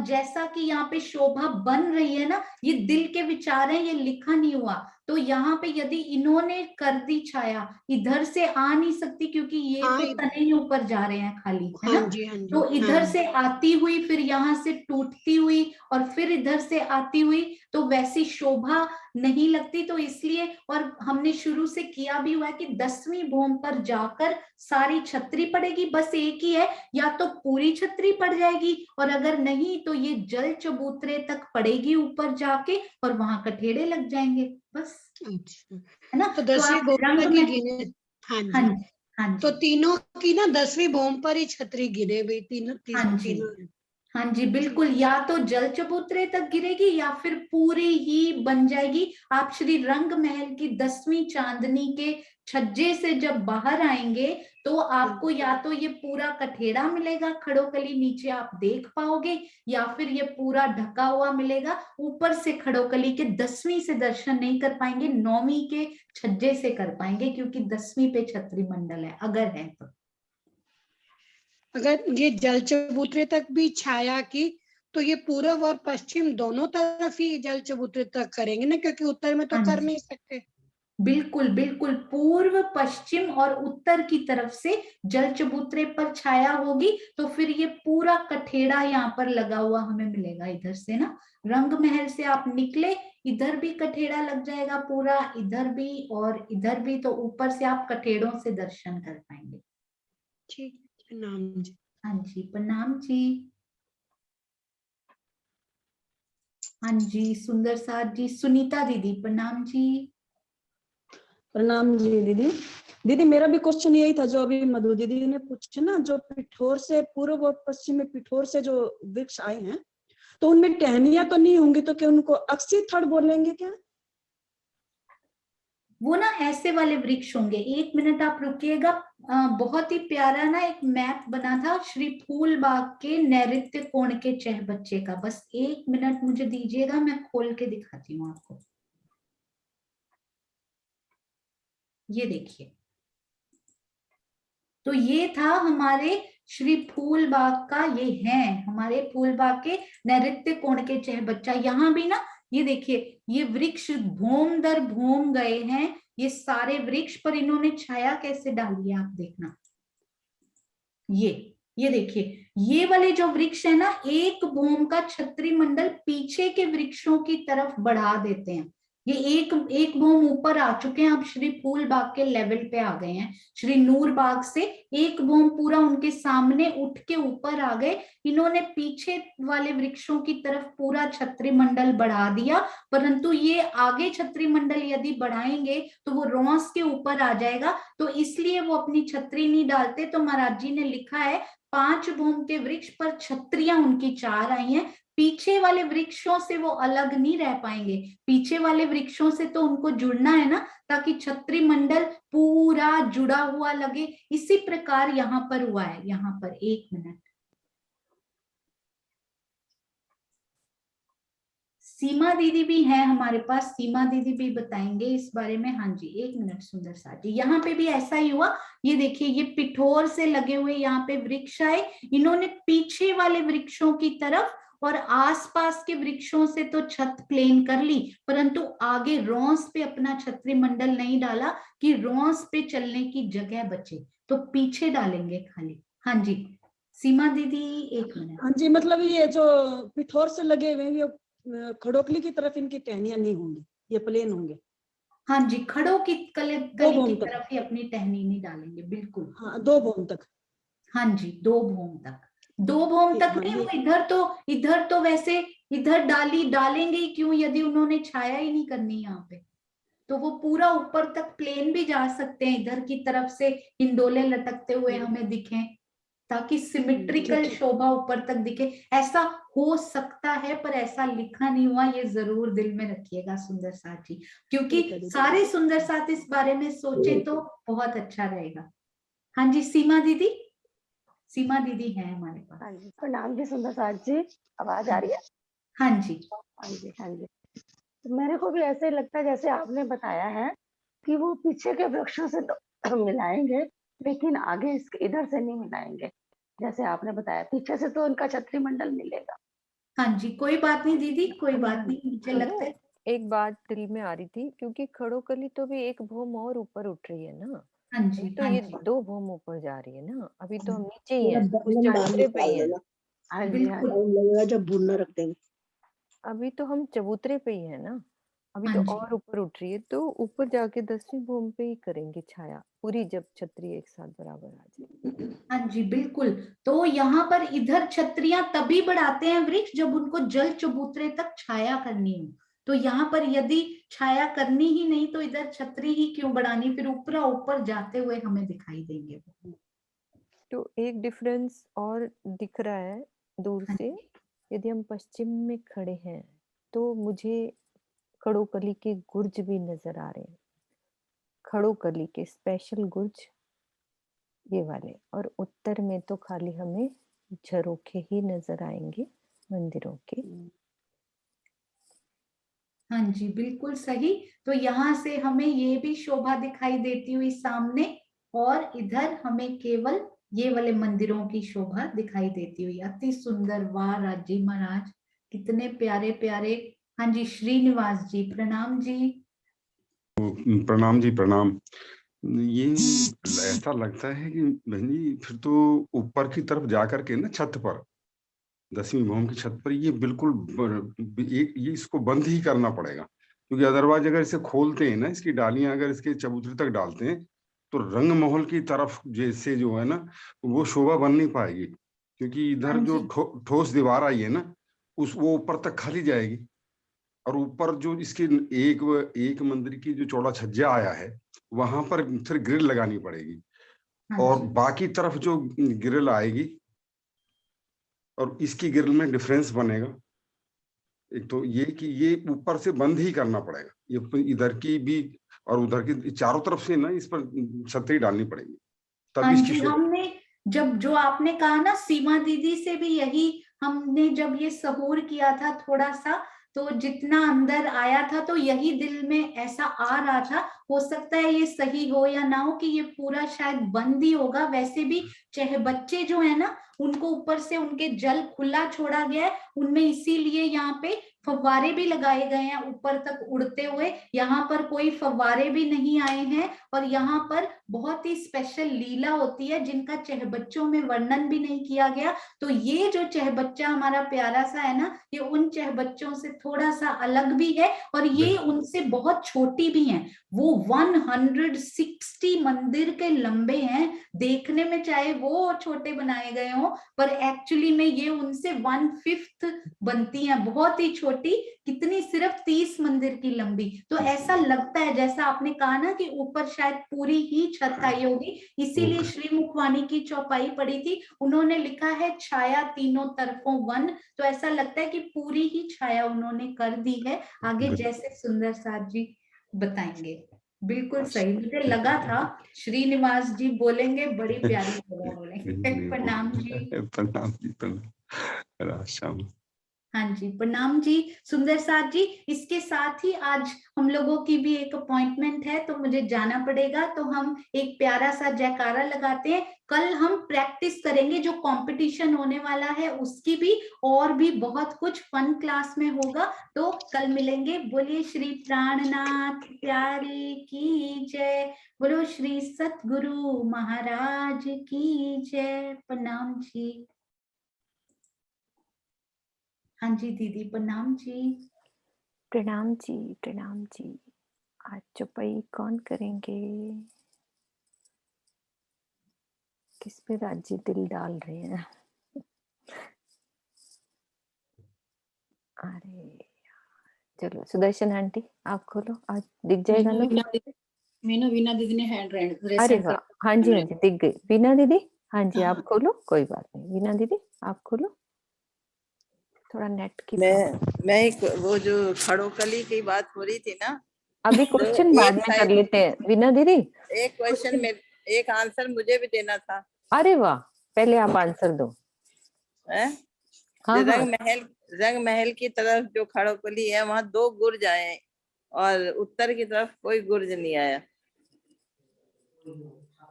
जैसा कि यहाँ पे शोभा बन रही है ना, ये दिल के विचार हैं, ये लिखा नहीं हुआ। तो यहाँ पे यदि इन्होंने कर दी छाया, इधर से आ नहीं सकती क्योंकि ये तो तने ही ऊपर जा रहे हैं खाली, है ना। तो इधर से आती हुई फिर यहाँ से टूटती हुई और फिर इधर से आती हुई, तो वैसी शोभा नहीं लगती। तो इसलिए, और हमने शुरू से किया भी हुआ है कि 10वीं भूमि पर जाकर सारी छतरी पड़ेगी। बस एक ही है, या तो पूरी छतरी पड़ जाएगी और अगर नहीं तो ये जल चबूतरे तक पड़ेगी ऊपर जाके और वहां कठेड़े लग जाएंगे, बस, है ना। तो 10वीं भूमि की गिने, हाँ जी, हाँ जी, तो तीनों की ना 10वीं भूमि पर ही छतरी गिरे हुई, तीनों तीनों। हाँ जी बिल्कुल, या तो जल चबूतरे तक गिरेगी या फिर पूरी ही बन जाएगी। आप श्री रंग महल की 10वीं चांदनी के छज्जे से जब बाहर आएंगे तो आपको या तो ये पूरा कठेड़ा मिलेगा, खड़ोकली नीचे आप देख पाओगे, या फिर ये पूरा ढका हुआ मिलेगा। ऊपर से खड़ोकली के 10वीं से दर्शन नहीं कर पाएंगे, 9वीं के छज्जे से कर पाएंगे क्योंकि 10वीं पे छतरी मंडल है, अगर है तो। अगर ये जल चबूतरे तक भी छाया की तो ये पूर्व और पश्चिम दोनों तरफ ही जल चबूतरे तक करेंगे ना, क्योंकि उत्तर में तो कर नहीं सकते। बिल्कुल बिल्कुल, पूर्व पश्चिम और उत्तर की तरफ से जल चबूतरे पर छाया होगी तो फिर ये पूरा कठेड़ा यहाँ पर लगा हुआ हमें मिलेगा। इधर से ना रंग महल से आप निकले, इधर भी कठेड़ा लग जाएगा पूरा, इधर भी और इधर भी, तो ऊपर से आप कठेड़ों से दर्शन कर पाएंगे। ठीक, प्रणाम जी। हाँ जी, प्रणाम जी। हाँ जी, सुंदर साथ जी, सुनीता दीदी, प्रणाम जी। प्रणाम जी दीदी। दीदी मेरा भी क्वेश्चन यही था जो अभी मधु दीदी ने पूछा ना, जो पिठोर से पूर्व और पश्चिम में पिठोर से जो वृक्ष आए हैं तो उनमें टहनियां तो नहीं होंगी, तो क्या उनको अक्षी थड़ बोलेंगे क्या? वो ना ऐसे वाले वृक्ष होंगे। एक मिनट आप रुकिएगा, बहुत ही प्यारा ना एक मैप बना था श्री फूलबाग के नैऋत्य कोण के चह बच्चे का। बस एक मिनट मुझे दीजिएगा, मैं खोल के दिखाती हूँ आपको। ये देखिए, तो ये था हमारे श्री फूलबाग का, ये है हमारे फूलबाग के नैऋत्य कोण के चह बच्चा। यहाँ भी ना ये देखिए, ये वृक्ष भूम दर भूम गए हैं, ये सारे वृक्ष पर इन्होंने छाया कैसे डाली है आप देखना। ये देखिए, ये वाले जो वृक्ष है ना, एक भूम का छतरी मंडल पीछे के वृक्षों की तरफ बढ़ा देते हैं। ये एक भूम ऊपर आ चुके हैं, अब श्री फूलबाग के लेवल पे आ गए हैं। श्री नूर बाग से एक भूम पूरा उनके सामने उठ के ऊपर आ गए। इन्होंने पीछे वाले वृक्षों की तरफ पूरा छतरी मंडल बढ़ा दिया, परंतु ये आगे छतरी मंडल यदि बढ़ाएंगे तो वो रोंस के ऊपर आ जाएगा, तो इसलिए वो अपनी छतरी नहीं डालते। तो महाराज जी ने लिखा है 5 भूम के वृक्ष पर छतरियां उनकी 4 आई हैं। पीछे वाले वृक्षों से वो अलग नहीं रह पाएंगे, पीछे वाले वृक्षों से तो उनको जुड़ना है ना, ताकि छतरी मंडल पूरा जुड़ा हुआ लगे। इसी प्रकार यहाँ पर हुआ है। यहाँ पर एक मिनट, सीमा दीदी भी है हमारे पास, सीमा दीदी भी बताएंगे इस बारे में। हाँ जी, एक मिनट सुंदर साथ जी, यहाँ पे भी ऐसा ही हुआ। ये देखिए, ये पिठोर से लगे हुए यहाँ पे वृक्ष आए, इन्होंने पीछे वाले वृक्षों की तरफ और आसपास के वृक्षों से तो छत प्लेन कर ली, परंतु आगे रॉस पे अपना छतरी मंडल नहीं डाला कि रॉस पे चलने की जगह बचे, तो पीछे डालेंगे खाली। हाँ जी सीमा दीदी 1 मिनट। हाँ जी, मतलब ये जो पिठोर से लगे हुए हैं, ये खड़ोकली की तरफ इनकी टहनियां नहीं होंगी, ये प्लेन होंगे। हाँ जी, खड़ों की कली भोम की तक। तरफ ही अपनी टहनी नहीं डालेंगे, बिल्कुल। हाँ 2 भोम तक। हाँ जी 2 भोम तक, 2 भोम तक हाँ, नहीं, ये वो इधर तो वैसे इधर डालेंगे ही क्यों, यदि उन्होंने छाया ही नहीं करनी यहाँ पे, तो वो पूरा ऊपर तक प्लेन भी जा सकते हैं, इधर की तरफ से हिंडोले लटकते हुए हमें दिखें, ताकि सिमेट्रिकल शोभा ऊपर तक दिखे। ऐसा हो सकता है पर ऐसा लिखा नहीं हुआ, ये जरूर दिल में रखिएगा सुंदर साथ जी, क्योंकि सारे सुंदर साथ इस बारे में सोचे तो बहुत अच्छा रहेगा। हाँ जी सीमा दीदी, सीमा दीदी है हमारे पास। हाँ जी प्रणाम जी सुंदर साथ जी, आवाज आ रही है? हाँ जी हाँ जी हाँ जी। तो मेरे को भी ऐसे लगता है जैसे आपने बताया है कि वो पीछे के वृक्षों से तो मिलाएंगे, लेकिन आगे इधर से नहीं मिलाएंगे, जैसे आपने बताया पीछे से तो उनका छतरी मंडल मिलेगा। हाँ जी कोई बात नहीं दीदी, कोई बात नहीं, मुझे लगता है एक बात दिल में आ रही थी, क्योंकि खड़ोकली तो भी 1 भोम और ऊपर उठ रही है ना, हाँ जी तो हाँ ये जी 2 भोम ऊपर जा रही है ना, अभी तो हम नीचे ही थोड़ा हैं, बटन बाहर चबूतरे पे ही निकाल हैं। देना, हाँ जी हाँ बिल्कुल। टाइम लगेगा जब भूनना रख देंगे। अभी तो हम चबूतरे पे ही है ना, अभी हाँ तो जी और ऊपर उठ रही है, तो ऊपर जाके 10वीं भूम पे ही करेंगे छाया पूरी, जब छतरी एक साथ बराबर आ जाए। हाँ जी बिल्कुल। तो यहाँ पर इधर छतरियां तभी बढ़ाते हैं वृक्ष जब उनको जल चबूतरे तक छाया करनी हो, तो यहाँ पर यदि छाया करनी ही नहीं तो इधर छतरी ही क्यों बढ़ानी, फिर ऊपर जाते हुए हमें दिखाई देंगे। तो एक डिफरेंस और दिख रहा है दूर से, यदि हम पश्चिम में खड़े हैं तो मुझे खड़ोकली के गुर्ज भी नजर आ रहे हैं, खड़ोकली के स्पेशल गुर्ज ये वाले, और उत्तर में तो खाली हमें झरोखे ही नजर आएंगे मंदिरों के। हाँ जी बिल्कुल सही। तो यहाँ से हमें ये भी शोभा दिखाई देती हुई सामने, और इधर हमें केवल ये वाले मंदिरों की शोभा दिखाई देती हुई। अति सुंदर, वाह राजी महाराज, कितने प्यारे प्यारे। हाँ जी श्रीनिवास जी प्रणाम जी। प्रणाम जी प्रणाम। ये ऐसा लगता है कि बहन जी फिर तो ऊपर की तरफ जाकर के ना छत पर, 10वीं भूम की छत पर ये बिल्कुल ये इसको बंद ही करना पड़ेगा, क्योंकि अदरवाइज अगर इसे खोलते हैं ना, इसकी डालियां अगर इसके चबूतरे तक डालते हैं तो रंग महल की तरफ जैसे जो है ना वो शोभा बन नहीं पाएगी, क्योंकि इधर जो ठोस दीवार आई है ना वो ऊपर तक खाली जाएगी, और ऊपर जो इसके एक मंदिर की जो चौड़ा छज्जा आया है वहां पर फिर ग्रिल लगानी पड़ेगी, और बाकी तरफ जो ग्रिल आएगी और इसकी ग्रिल में डिफरेंस बनेगा। एक तो ये कि ये ऊपर से बंद ही करना पड़ेगा, ये इधर की भी और उधर की चारों तरफ से ना इस पर छतरी डालनी पड़ेगी, हाँ तभी इसकी जी हमने जब जो आपने कहा ना सीमा दीदी से भी यही हमने जब ये सहूर किया था थोड़ा सा, तो जितना अंदर आया था तो यही दिल में ऐसा आ रहा था, हो सकता है ये सही हो या ना हो कि ये पूरा शायद बंद ही होगा। वैसे भी चाहे बच्चे जो है ना उनको ऊपर से उनके जल खुला छोड़ा गया है, उनमें इसीलिए यहाँ पे फव्वारे भी लगाए गए हैं ऊपर तक उड़ते हुए, यहाँ पर कोई फव्वारे भी नहीं आए हैं, और यहाँ पर बहुत ही स्पेशल लीला होती है जिनका चहबच्चों में वर्णन भी नहीं किया गया। तो ये जो चहबच्चा हमारा प्यारा सा है ना, ये उन चहबच्चों से थोड़ा सा अलग भी है, और ये उनसे बहुत छोटी भी है। वो 160 मंदिर के लंबे हैं, देखने में चाहे वो छोटे बनाए गए हों पर एक्चुअली में ये उनसे 1/5 बनती हैं, बहुत ही छोटी, कितनी, सिर्फ 30 मंदिर की लंबी। तो ऐसा लगता है जैसा आपने कहा ना कि ऊपर शायद पूरी ही छत आई होगी, इसीलिए श्री मुखवाणी की चौपाई पड़ी थी, उन्होंने लिखा है छाया तीनों तरफों वन, तो ऐसा लगता है कि पूरी ही छाया उन्होंने कर दी है। आगे जैसे सुंदर साथ जी बताएंगे। बिल्कुल सही, मुझे लगा था श्रीनिवास जी बोलेंगे, बड़ी प्यारी जगह बोलेंगे। प्रणाम जी। प्रणाम जी प्रणाम। राम हाँ जी, प्रणाम जी सुंदर साथ जी। इसके साथ ही आज हम लोगों की भी एक अपॉइंटमेंट है, तो मुझे जाना पड़ेगा। तो हम एक प्यारा सा जयकारा लगाते हैं। कल हम प्रैक्टिस करेंगे, जो कंपटीशन होने वाला है उसकी भी, और भी बहुत कुछ फन क्लास में होगा। तो कल मिलेंगे। बोलिए श्री प्राणनाथ प्यारे की जय, बोलो श्री सतगुरु महाराज की जय। प्रणाम जी। हाँ जी दीदी, प्रणाम जी। प्रणाम जी, प्रणाम जी। आज चौपाई कौन करेंगे? किस पे राजी दिल डाल रहे हैं? अरे चलो सुदर्शन आंटी आप खोलो, आज दिख जाएगा ना? वीना दीदी ने हैंड रेस अरे कर वाह, हाँ जी हाँ जी, दिख गई वीना दीदी। हाँ जी आप खोलो, कोई बात नहीं। वीना दीदी आप खोलो, थोड़ा नेट की मैं एक वो जो खड़ोकली की बात हो रही थी ना, अभी तो क्वेश्चन बाद एक में कर साइड लेते हैं वीना दीदी। एक क्वेश्चन में एक आंसर मुझे भी देना था। अरे वाह, पहले आप आंसर दो। है हाँ हाँ, रंग महल की तरफ जो खड़ोकली है वहां 2 गुर्ज आए और उत्तर की तरफ कोई गुर्ज नहीं आया।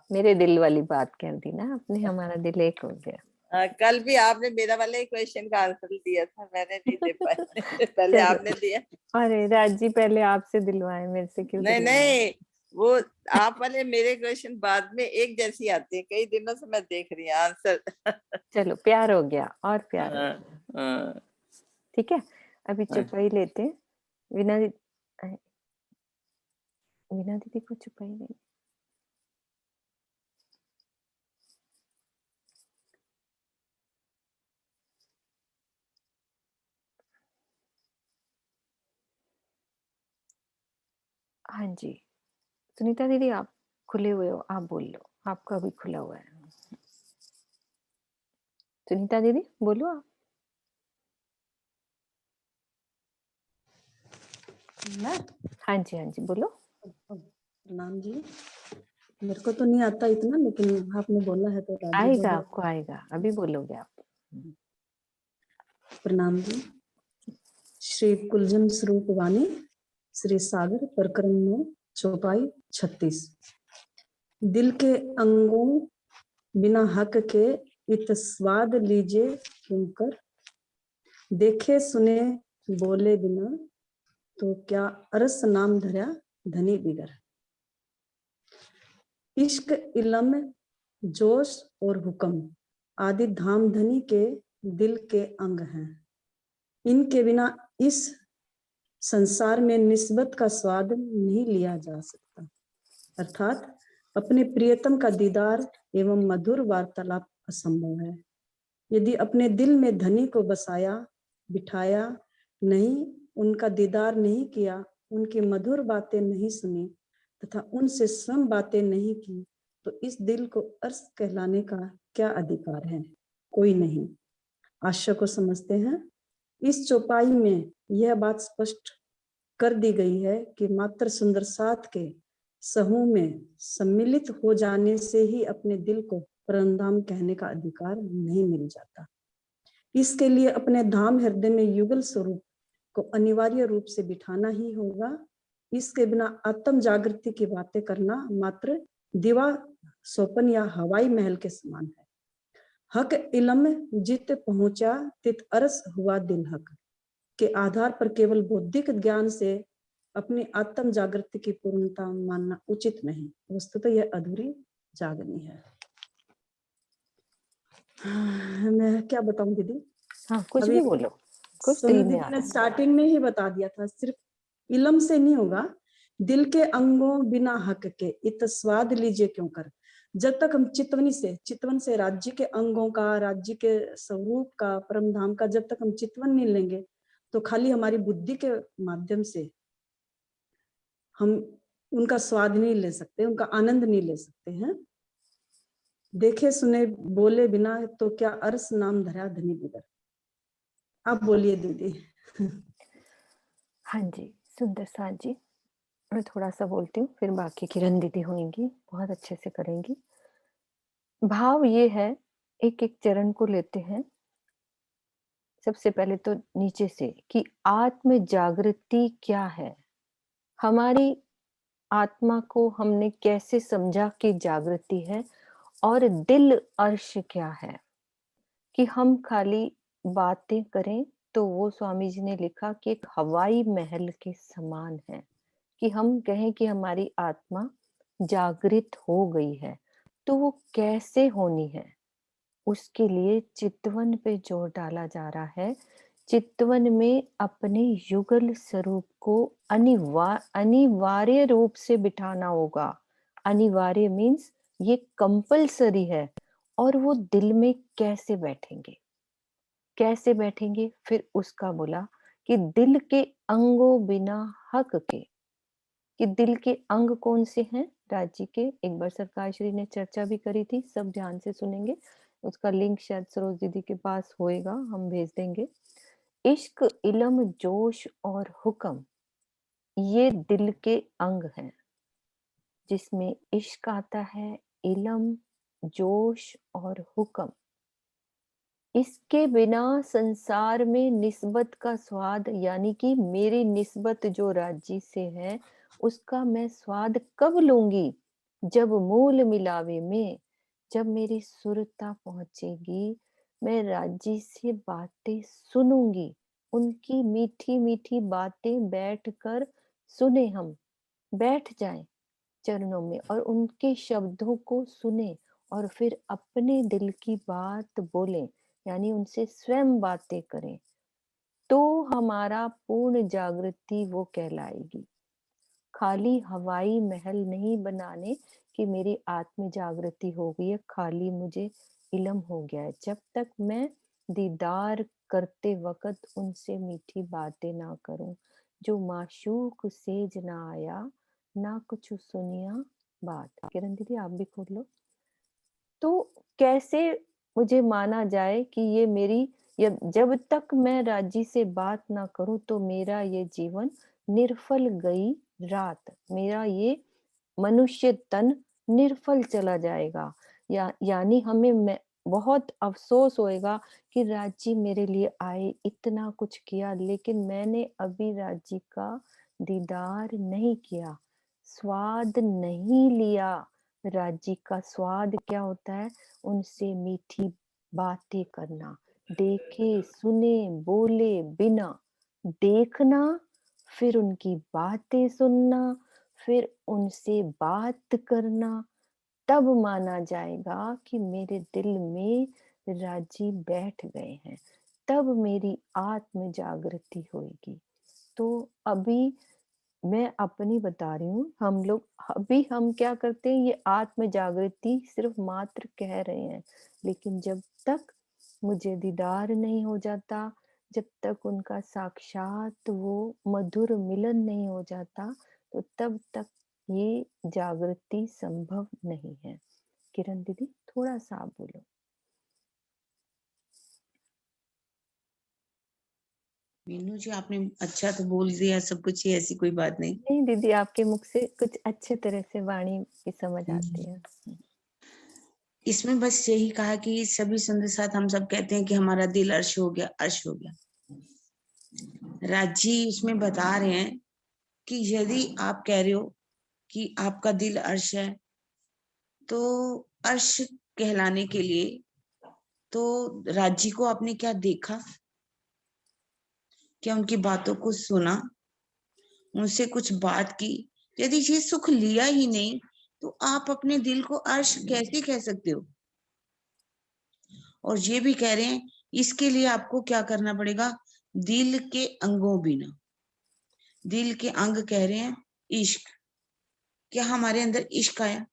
मेरे दिल वाली बात कर दी ना आपने, हमारा दिल एक हो गया। कल भी आपने मेरा वाले क्वेश्चन का आंसर दिया था, मैंने नहीं दे पाया। पहले चलो, आपने दिया। अरे राज जी पहले आपसे दिलवाए, मेरे से क्यों नहीं दिलवाए? नहीं, वो आप वाले मेरे क्वेश्चन बाद में एक जैसी आती है, कई दिनों से मैं देख रही हूँ आंसर। चलो प्यार हो गया, और प्यार हो हाँ, गया। हाँ। ठीक है, अभी चुपाई लेते हैं। वीना दीदी को चुपाई लेंगे। हाँ जी, सुनीता दीदी आप खुले हुए हो, आप बोल लो, आपका भी खुला हुआ है। सुनीता दीदी बोलो आप। हाँ जी हाँ जी बोलो। प्रणाम जी, मेरे को तो नहीं आता इतना, लेकिन आपने बोला है तो राजी आएगा, बोलो। आपको आएगा, अभी बोलोगे आप। प्रणाम जी। श्री कुलजन स्वरूप वाणी श्री सागर प्रकरण में चौपाई 36। दिल के अंगों बिना हक के इत स्वाद लीजे क्यों कर, देखे सुने बोले बिना तो क्या अरस नाम धरा धनी बिगर। इश्क इलम जोश और हुक्म आदि धाम धनी के दिल के अंग हैं। इनके बिना इस संसार में निस्बत का स्वाद नहीं लिया जा सकता, अर्थात अपने प्रियतम का दीदार एवं मधुर वार्तालाप असंभव है। यदि अपने दिल में धनी को बसाया बिठाया नहीं, उनका दीदार नहीं किया, उनकी मधुर बातें नहीं सुनी तथा उनसे स्वयं बातें नहीं की, तो इस दिल को अर्श कहलाने का क्या अधिकार है? कोई नहीं। आशय को समझते हैं। इस चौपाई में यह बात स्पष्ट कर दी गई है कि मात्र सुंदर साथ के समूह में सम्मिलित हो जाने से ही अपने दिल को परमधाम कहने का अधिकार नहीं मिल जाता। इसके लिए अपने धाम हृदय में युगल स्वरूप को अनिवार्य रूप से बिठाना ही होगा। इसके बिना आत्म जागृति की बातें करना मात्र दीवा सोपन या हवाई महल के समान है। हक इलम जित पहुंचा तित अरस हुआ दिल हक के आधार पर केवल बौद्धिक ज्ञान से अपनी आत्म जागृति की पूर्णता मानना उचित नहीं, वस्तुतः यह अधूरी जागनी है। मैं क्या बताऊं दीदी? हाँ कुछ भी बोलो, कुछ सोनू दिल में आ दीदी ने स्टार्टिंग में ही बता दिया था, सिर्फ इलम से नहीं होगा। दिल के अंगों बिना हक के इत स्वाद लीजिए क्यों कर। जब तक हम चितवन से राज्य के अंगों का, राज्य के स्वरूप का, परम धाम का जब तक हम चितवन नहीं लेंगे, तो खाली हमारी बुद्धि के माध्यम से हम उनका स्वाद नहीं ले सकते, उनका आनंद नहीं ले सकते हैं। देखे सुने बोले बिना तो क्या अरस नाम धरा धनी बिगर। आप बोलिए दीदी। हाँ जी सुंदर साथ जी, मैं थोड़ा सा बोलती हूँ, फिर बाकी किरण दीदी होंगी, बहुत अच्छे से करेंगी। भाव ये है, एक एक चरण को लेते हैं। सबसे पहले तो नीचे से कि आत्म जागृति क्या है। हमारी आत्मा को हमने कैसे समझा कि जागृति है, और दिल अर्श क्या है। कि हम खाली बातें करें तो वो स्वामी जी ने लिखा कि एक हवाई महल के समान है। कि हम कहें कि हमारी आत्मा जागृत हो गई है, तो वो कैसे होनी है, उसके लिए चितवन पे जोर डाला जा रहा है। चितवन में अपने युगल स्वरूप को अनिवार्य रूप से बिठाना होगा। अनिवार्य मीन्स ये कंपलसरी है। और वो दिल में कैसे बैठेंगे, कैसे बैठेंगे, फिर उसका बोला कि दिल के अंगों बिना हक के। कि दिल के अंग कौन से हैं राजी के, एक बार सरकार श्री ने चर्चा भी करी थी, सब ध्यान से सुनेंगे। उसका लिंक शायद सरोज दीदी के पास होएगा, हम भेज देंगे। इश्क, इल्म, जोश और हुक्म, ये दिल के अंग हैं, जिसमें इश्क आता है, इल्म, जोश और हुक्म। इसके बिना संसार में निस्बत का स्वाद, यानी कि मेरी निस्बत जो राजी से है उसका मैं स्वाद कब लूंगी, जब मूल मिलावे में, जब मेरी सुरता पहुंचेगी, मैं राजी से बातें सुनूंगी, उनकी मीठी मीठी बातें बैठकर सुने, हम बैठ जाएं चरणों में और उनके शब्दों को सुने और फिर अपने दिल की बात बोलें, यानी उनसे स्वयं बातें करें, तो हमारा पूर्ण जागृति वो कहलाएगी। खाली हवाई महल नहीं बनाने कि मेरी आत्म जागृति हो गई है, खाली मुझे इल्म हो गया है। जब तक मैं दीदार करते वक्त उनसे मीठी बातें ना करूं, जो माशूक सेज ना आया, ना कुछ सुनिया बात। किरण दीदी आप भी खोल लो। तो कैसे मुझे माना जाए कि ये मेरी, जब तक मैं राजी से बात ना करूं तो मेरा ये जीवन निर्फल गई रात, मेरा ये मनुष्य तन निर्फल चला जाएगा। यानी हमें बहुत अफसोस होएगा कि राजी मेरे लिए आए, इतना कुछ किया, लेकिन मैंने अभी राजी का दीदार नहीं किया, स्वाद नहीं लिया। राजी का स्वाद क्या होता है, उनसे मीठी बातें करना, देखे सुने बोले बिना, देखना, फिर उनकी बातें सुनना, फिर उनसे बात करना, तब माना जाएगा कि मेरे दिल में राजी बैठ गए हैं, तब मेरी आत्म जागृति होगी। तो अभी मैं अपनी बता रही हूँ, हम क्या करते हैं, ये आत्म जागृति सिर्फ मात्र कह रहे हैं, लेकिन जब तक मुझे दीदार नहीं हो जाता, जब तक उनका साक्षात वो मधुर मिलन नहीं हो जाता, तो तब तक ये जागृति संभव नहीं है। किरण दीदी थोड़ा सा आप बोलो। मीनू जी आपने अच्छा तो बोल दिया सब कुछ ही, ऐसी कोई बात नहीं। नहीं दीदी, आपके मुख से कुछ अच्छे तरह से वाणी की समझ आती है। इसमें बस यही कहा कि सभी संत साथ हम सब कहते हैं कि हमारा दिल अर्श हो गया, अर्श हो गया। राजी इसमें बता रहे हैं कि यदि आप कह रहे हो कि आपका दिल अर्श है, तो अर्श कहलाने के लिए तो राजी को आपने क्या देखा, क्या उनकी बातों को सुना, उनसे कुछ बात की? यदि ये सुख लिया ही नहीं तो आप अपने दिल को अर्श कैसे कह सकते हो? और ये भी कह रहे हैं इसके लिए आपको क्या करना पड़ेगा, दिल के अंगों बिना। दिल के अंग कह रहे हैं इश्क। क्या हमारे अंदर इश्क आया?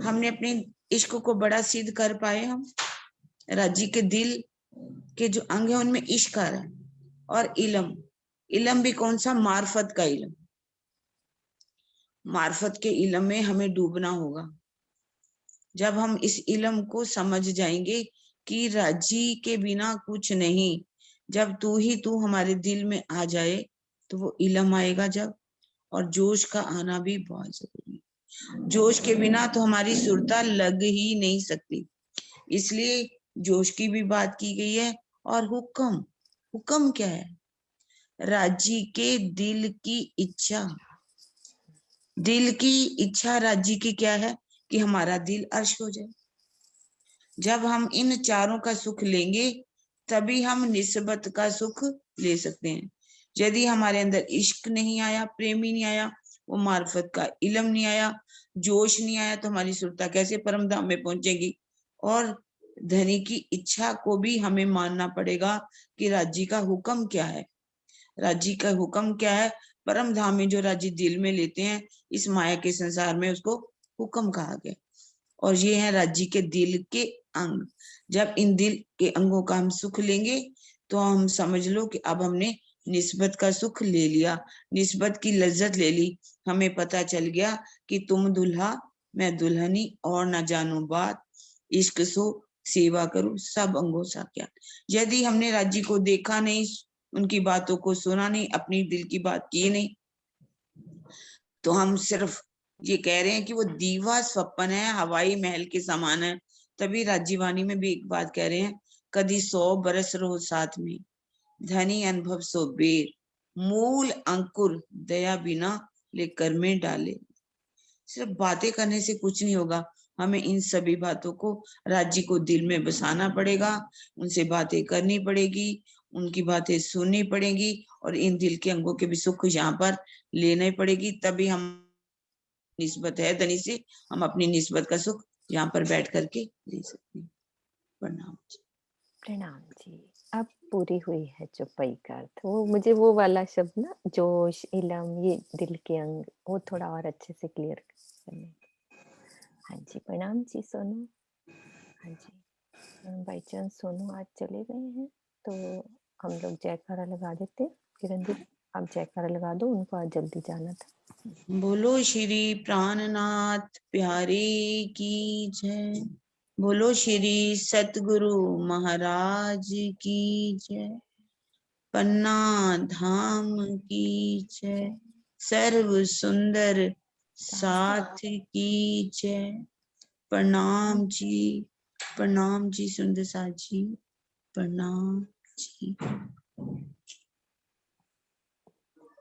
हमने अपने इश्क को बड़ा सिद्ध कर पाए हम? राजी के दिल के जो अंग है उनमें इश्क आ रहा है। और इल्म, इल्म भी कौन सा, मार्फत का इल्म। मार्फत के इल्म में हमें डूबना होगा। जब हम इस इल्म को समझ जाएंगे कि राजी के बिना कुछ नहीं, जब तू ही तू हमारे दिल में आ जाए तो वो इल्म आएगा जब। और जोश का आना भी बहुत जरूरी है। जोश के बिना तो हमारी सुरता लग ही नहीं सकती। इसलिए जोश की भी बात की गई है। और हुक्म, हुक्म क्या है? राज्य के दिल की इच्छा। दिल की इच्छा राज्य की क्या है? कि हमारा दिल अर्श हो जाए। जब हम इन चारों का सुख लेंगे तभी हम निस्बत का सुख ले सकते हैं। यदि हमारे अंदर इश्क नहीं आया, प्रेम ही नहीं आया, वो मार्फत का इल्म नहीं आया, जोश नहीं आया, तो हमारी सुरता कैसे परम धाम में पहुंचेगी? और धनी की इच्छा को भी हमें मानना पड़ेगा कि राज्य का हुक्म क्या है। राज्य का हुक्म क्या है? परम धाम में जो राज्य दिल में लेते हैं, इस माया के संसार में उसको हुक्म कहा गया। और ये है राज्य के दिल के अंग। जब इन दिल के अंगों का हम सुख लेंगे तो हम समझ लो कि अब हमने निस्बत का सुख ले लिया, निस्बत की लज्जत ले ली। हमें पता चल गया कि तुम दुल्हा मैं दुल्हनी, और न जानो बात, इश्क सो सेवा करूं सब अंगों सा क्या। यदि हमने राज्य को देखा नहीं, उनकी बातों को सुना नहीं, अपनी दिल की बात की नहीं, तो हम सिर्फ ये कह रहे हैं कि वो दीवा स्वप्न है, हवाई महल के समान है। तभी राज्यवाणी में भी एक बात कह रहे हैं, कदी 100 बरस रहो साथ में, धनी अनुभव सो बेर, मूल अंकुर दया बिना लेकर में डाले। सिर्फ बातें करने से कुछ नहीं होगा, हमें इन सभी बातों को, राज्य को दिल में बसाना पड़ेगा, उनसे बातें करनी पड़ेगी, उनकी बातें सुननी पड़ेगी, और इन दिल के अंगों के भी सुख यहाँ पर लेना पड़ेगी। तभी हम निस्बत है धनी से, हम अपनी निस्बत का सुख यहाँ पर बैठ करके ले सकते हैं। प्रणाम जी। प्रणाम जी। अब पूरी हुई है चौपाई का अर्थ। वो मुझे वो वाला शब्द ना, जोश, इलम, ये दिल के अंग, वो थोड़ा और अच्छे से क्लियर करने। हाँ जी, प्रणाम जी सोनू। हाँ जी, बाई चांस सोनू आज चले गए हैं तो हम लोग जयकारा लगा देते हैं। किरण दीदी आप जयकारा लगा दो, उनको आज जल्दी जाना था। बोलो श्री प्राणनाथ प्यारे की जय। बोलो श्री सतगुरु महाराज की जय। पन्ना धाम की जय। सर्व सुंदर साथ की जय। प्रणाम जी सुंदर साथ जी, प्रणाम जी।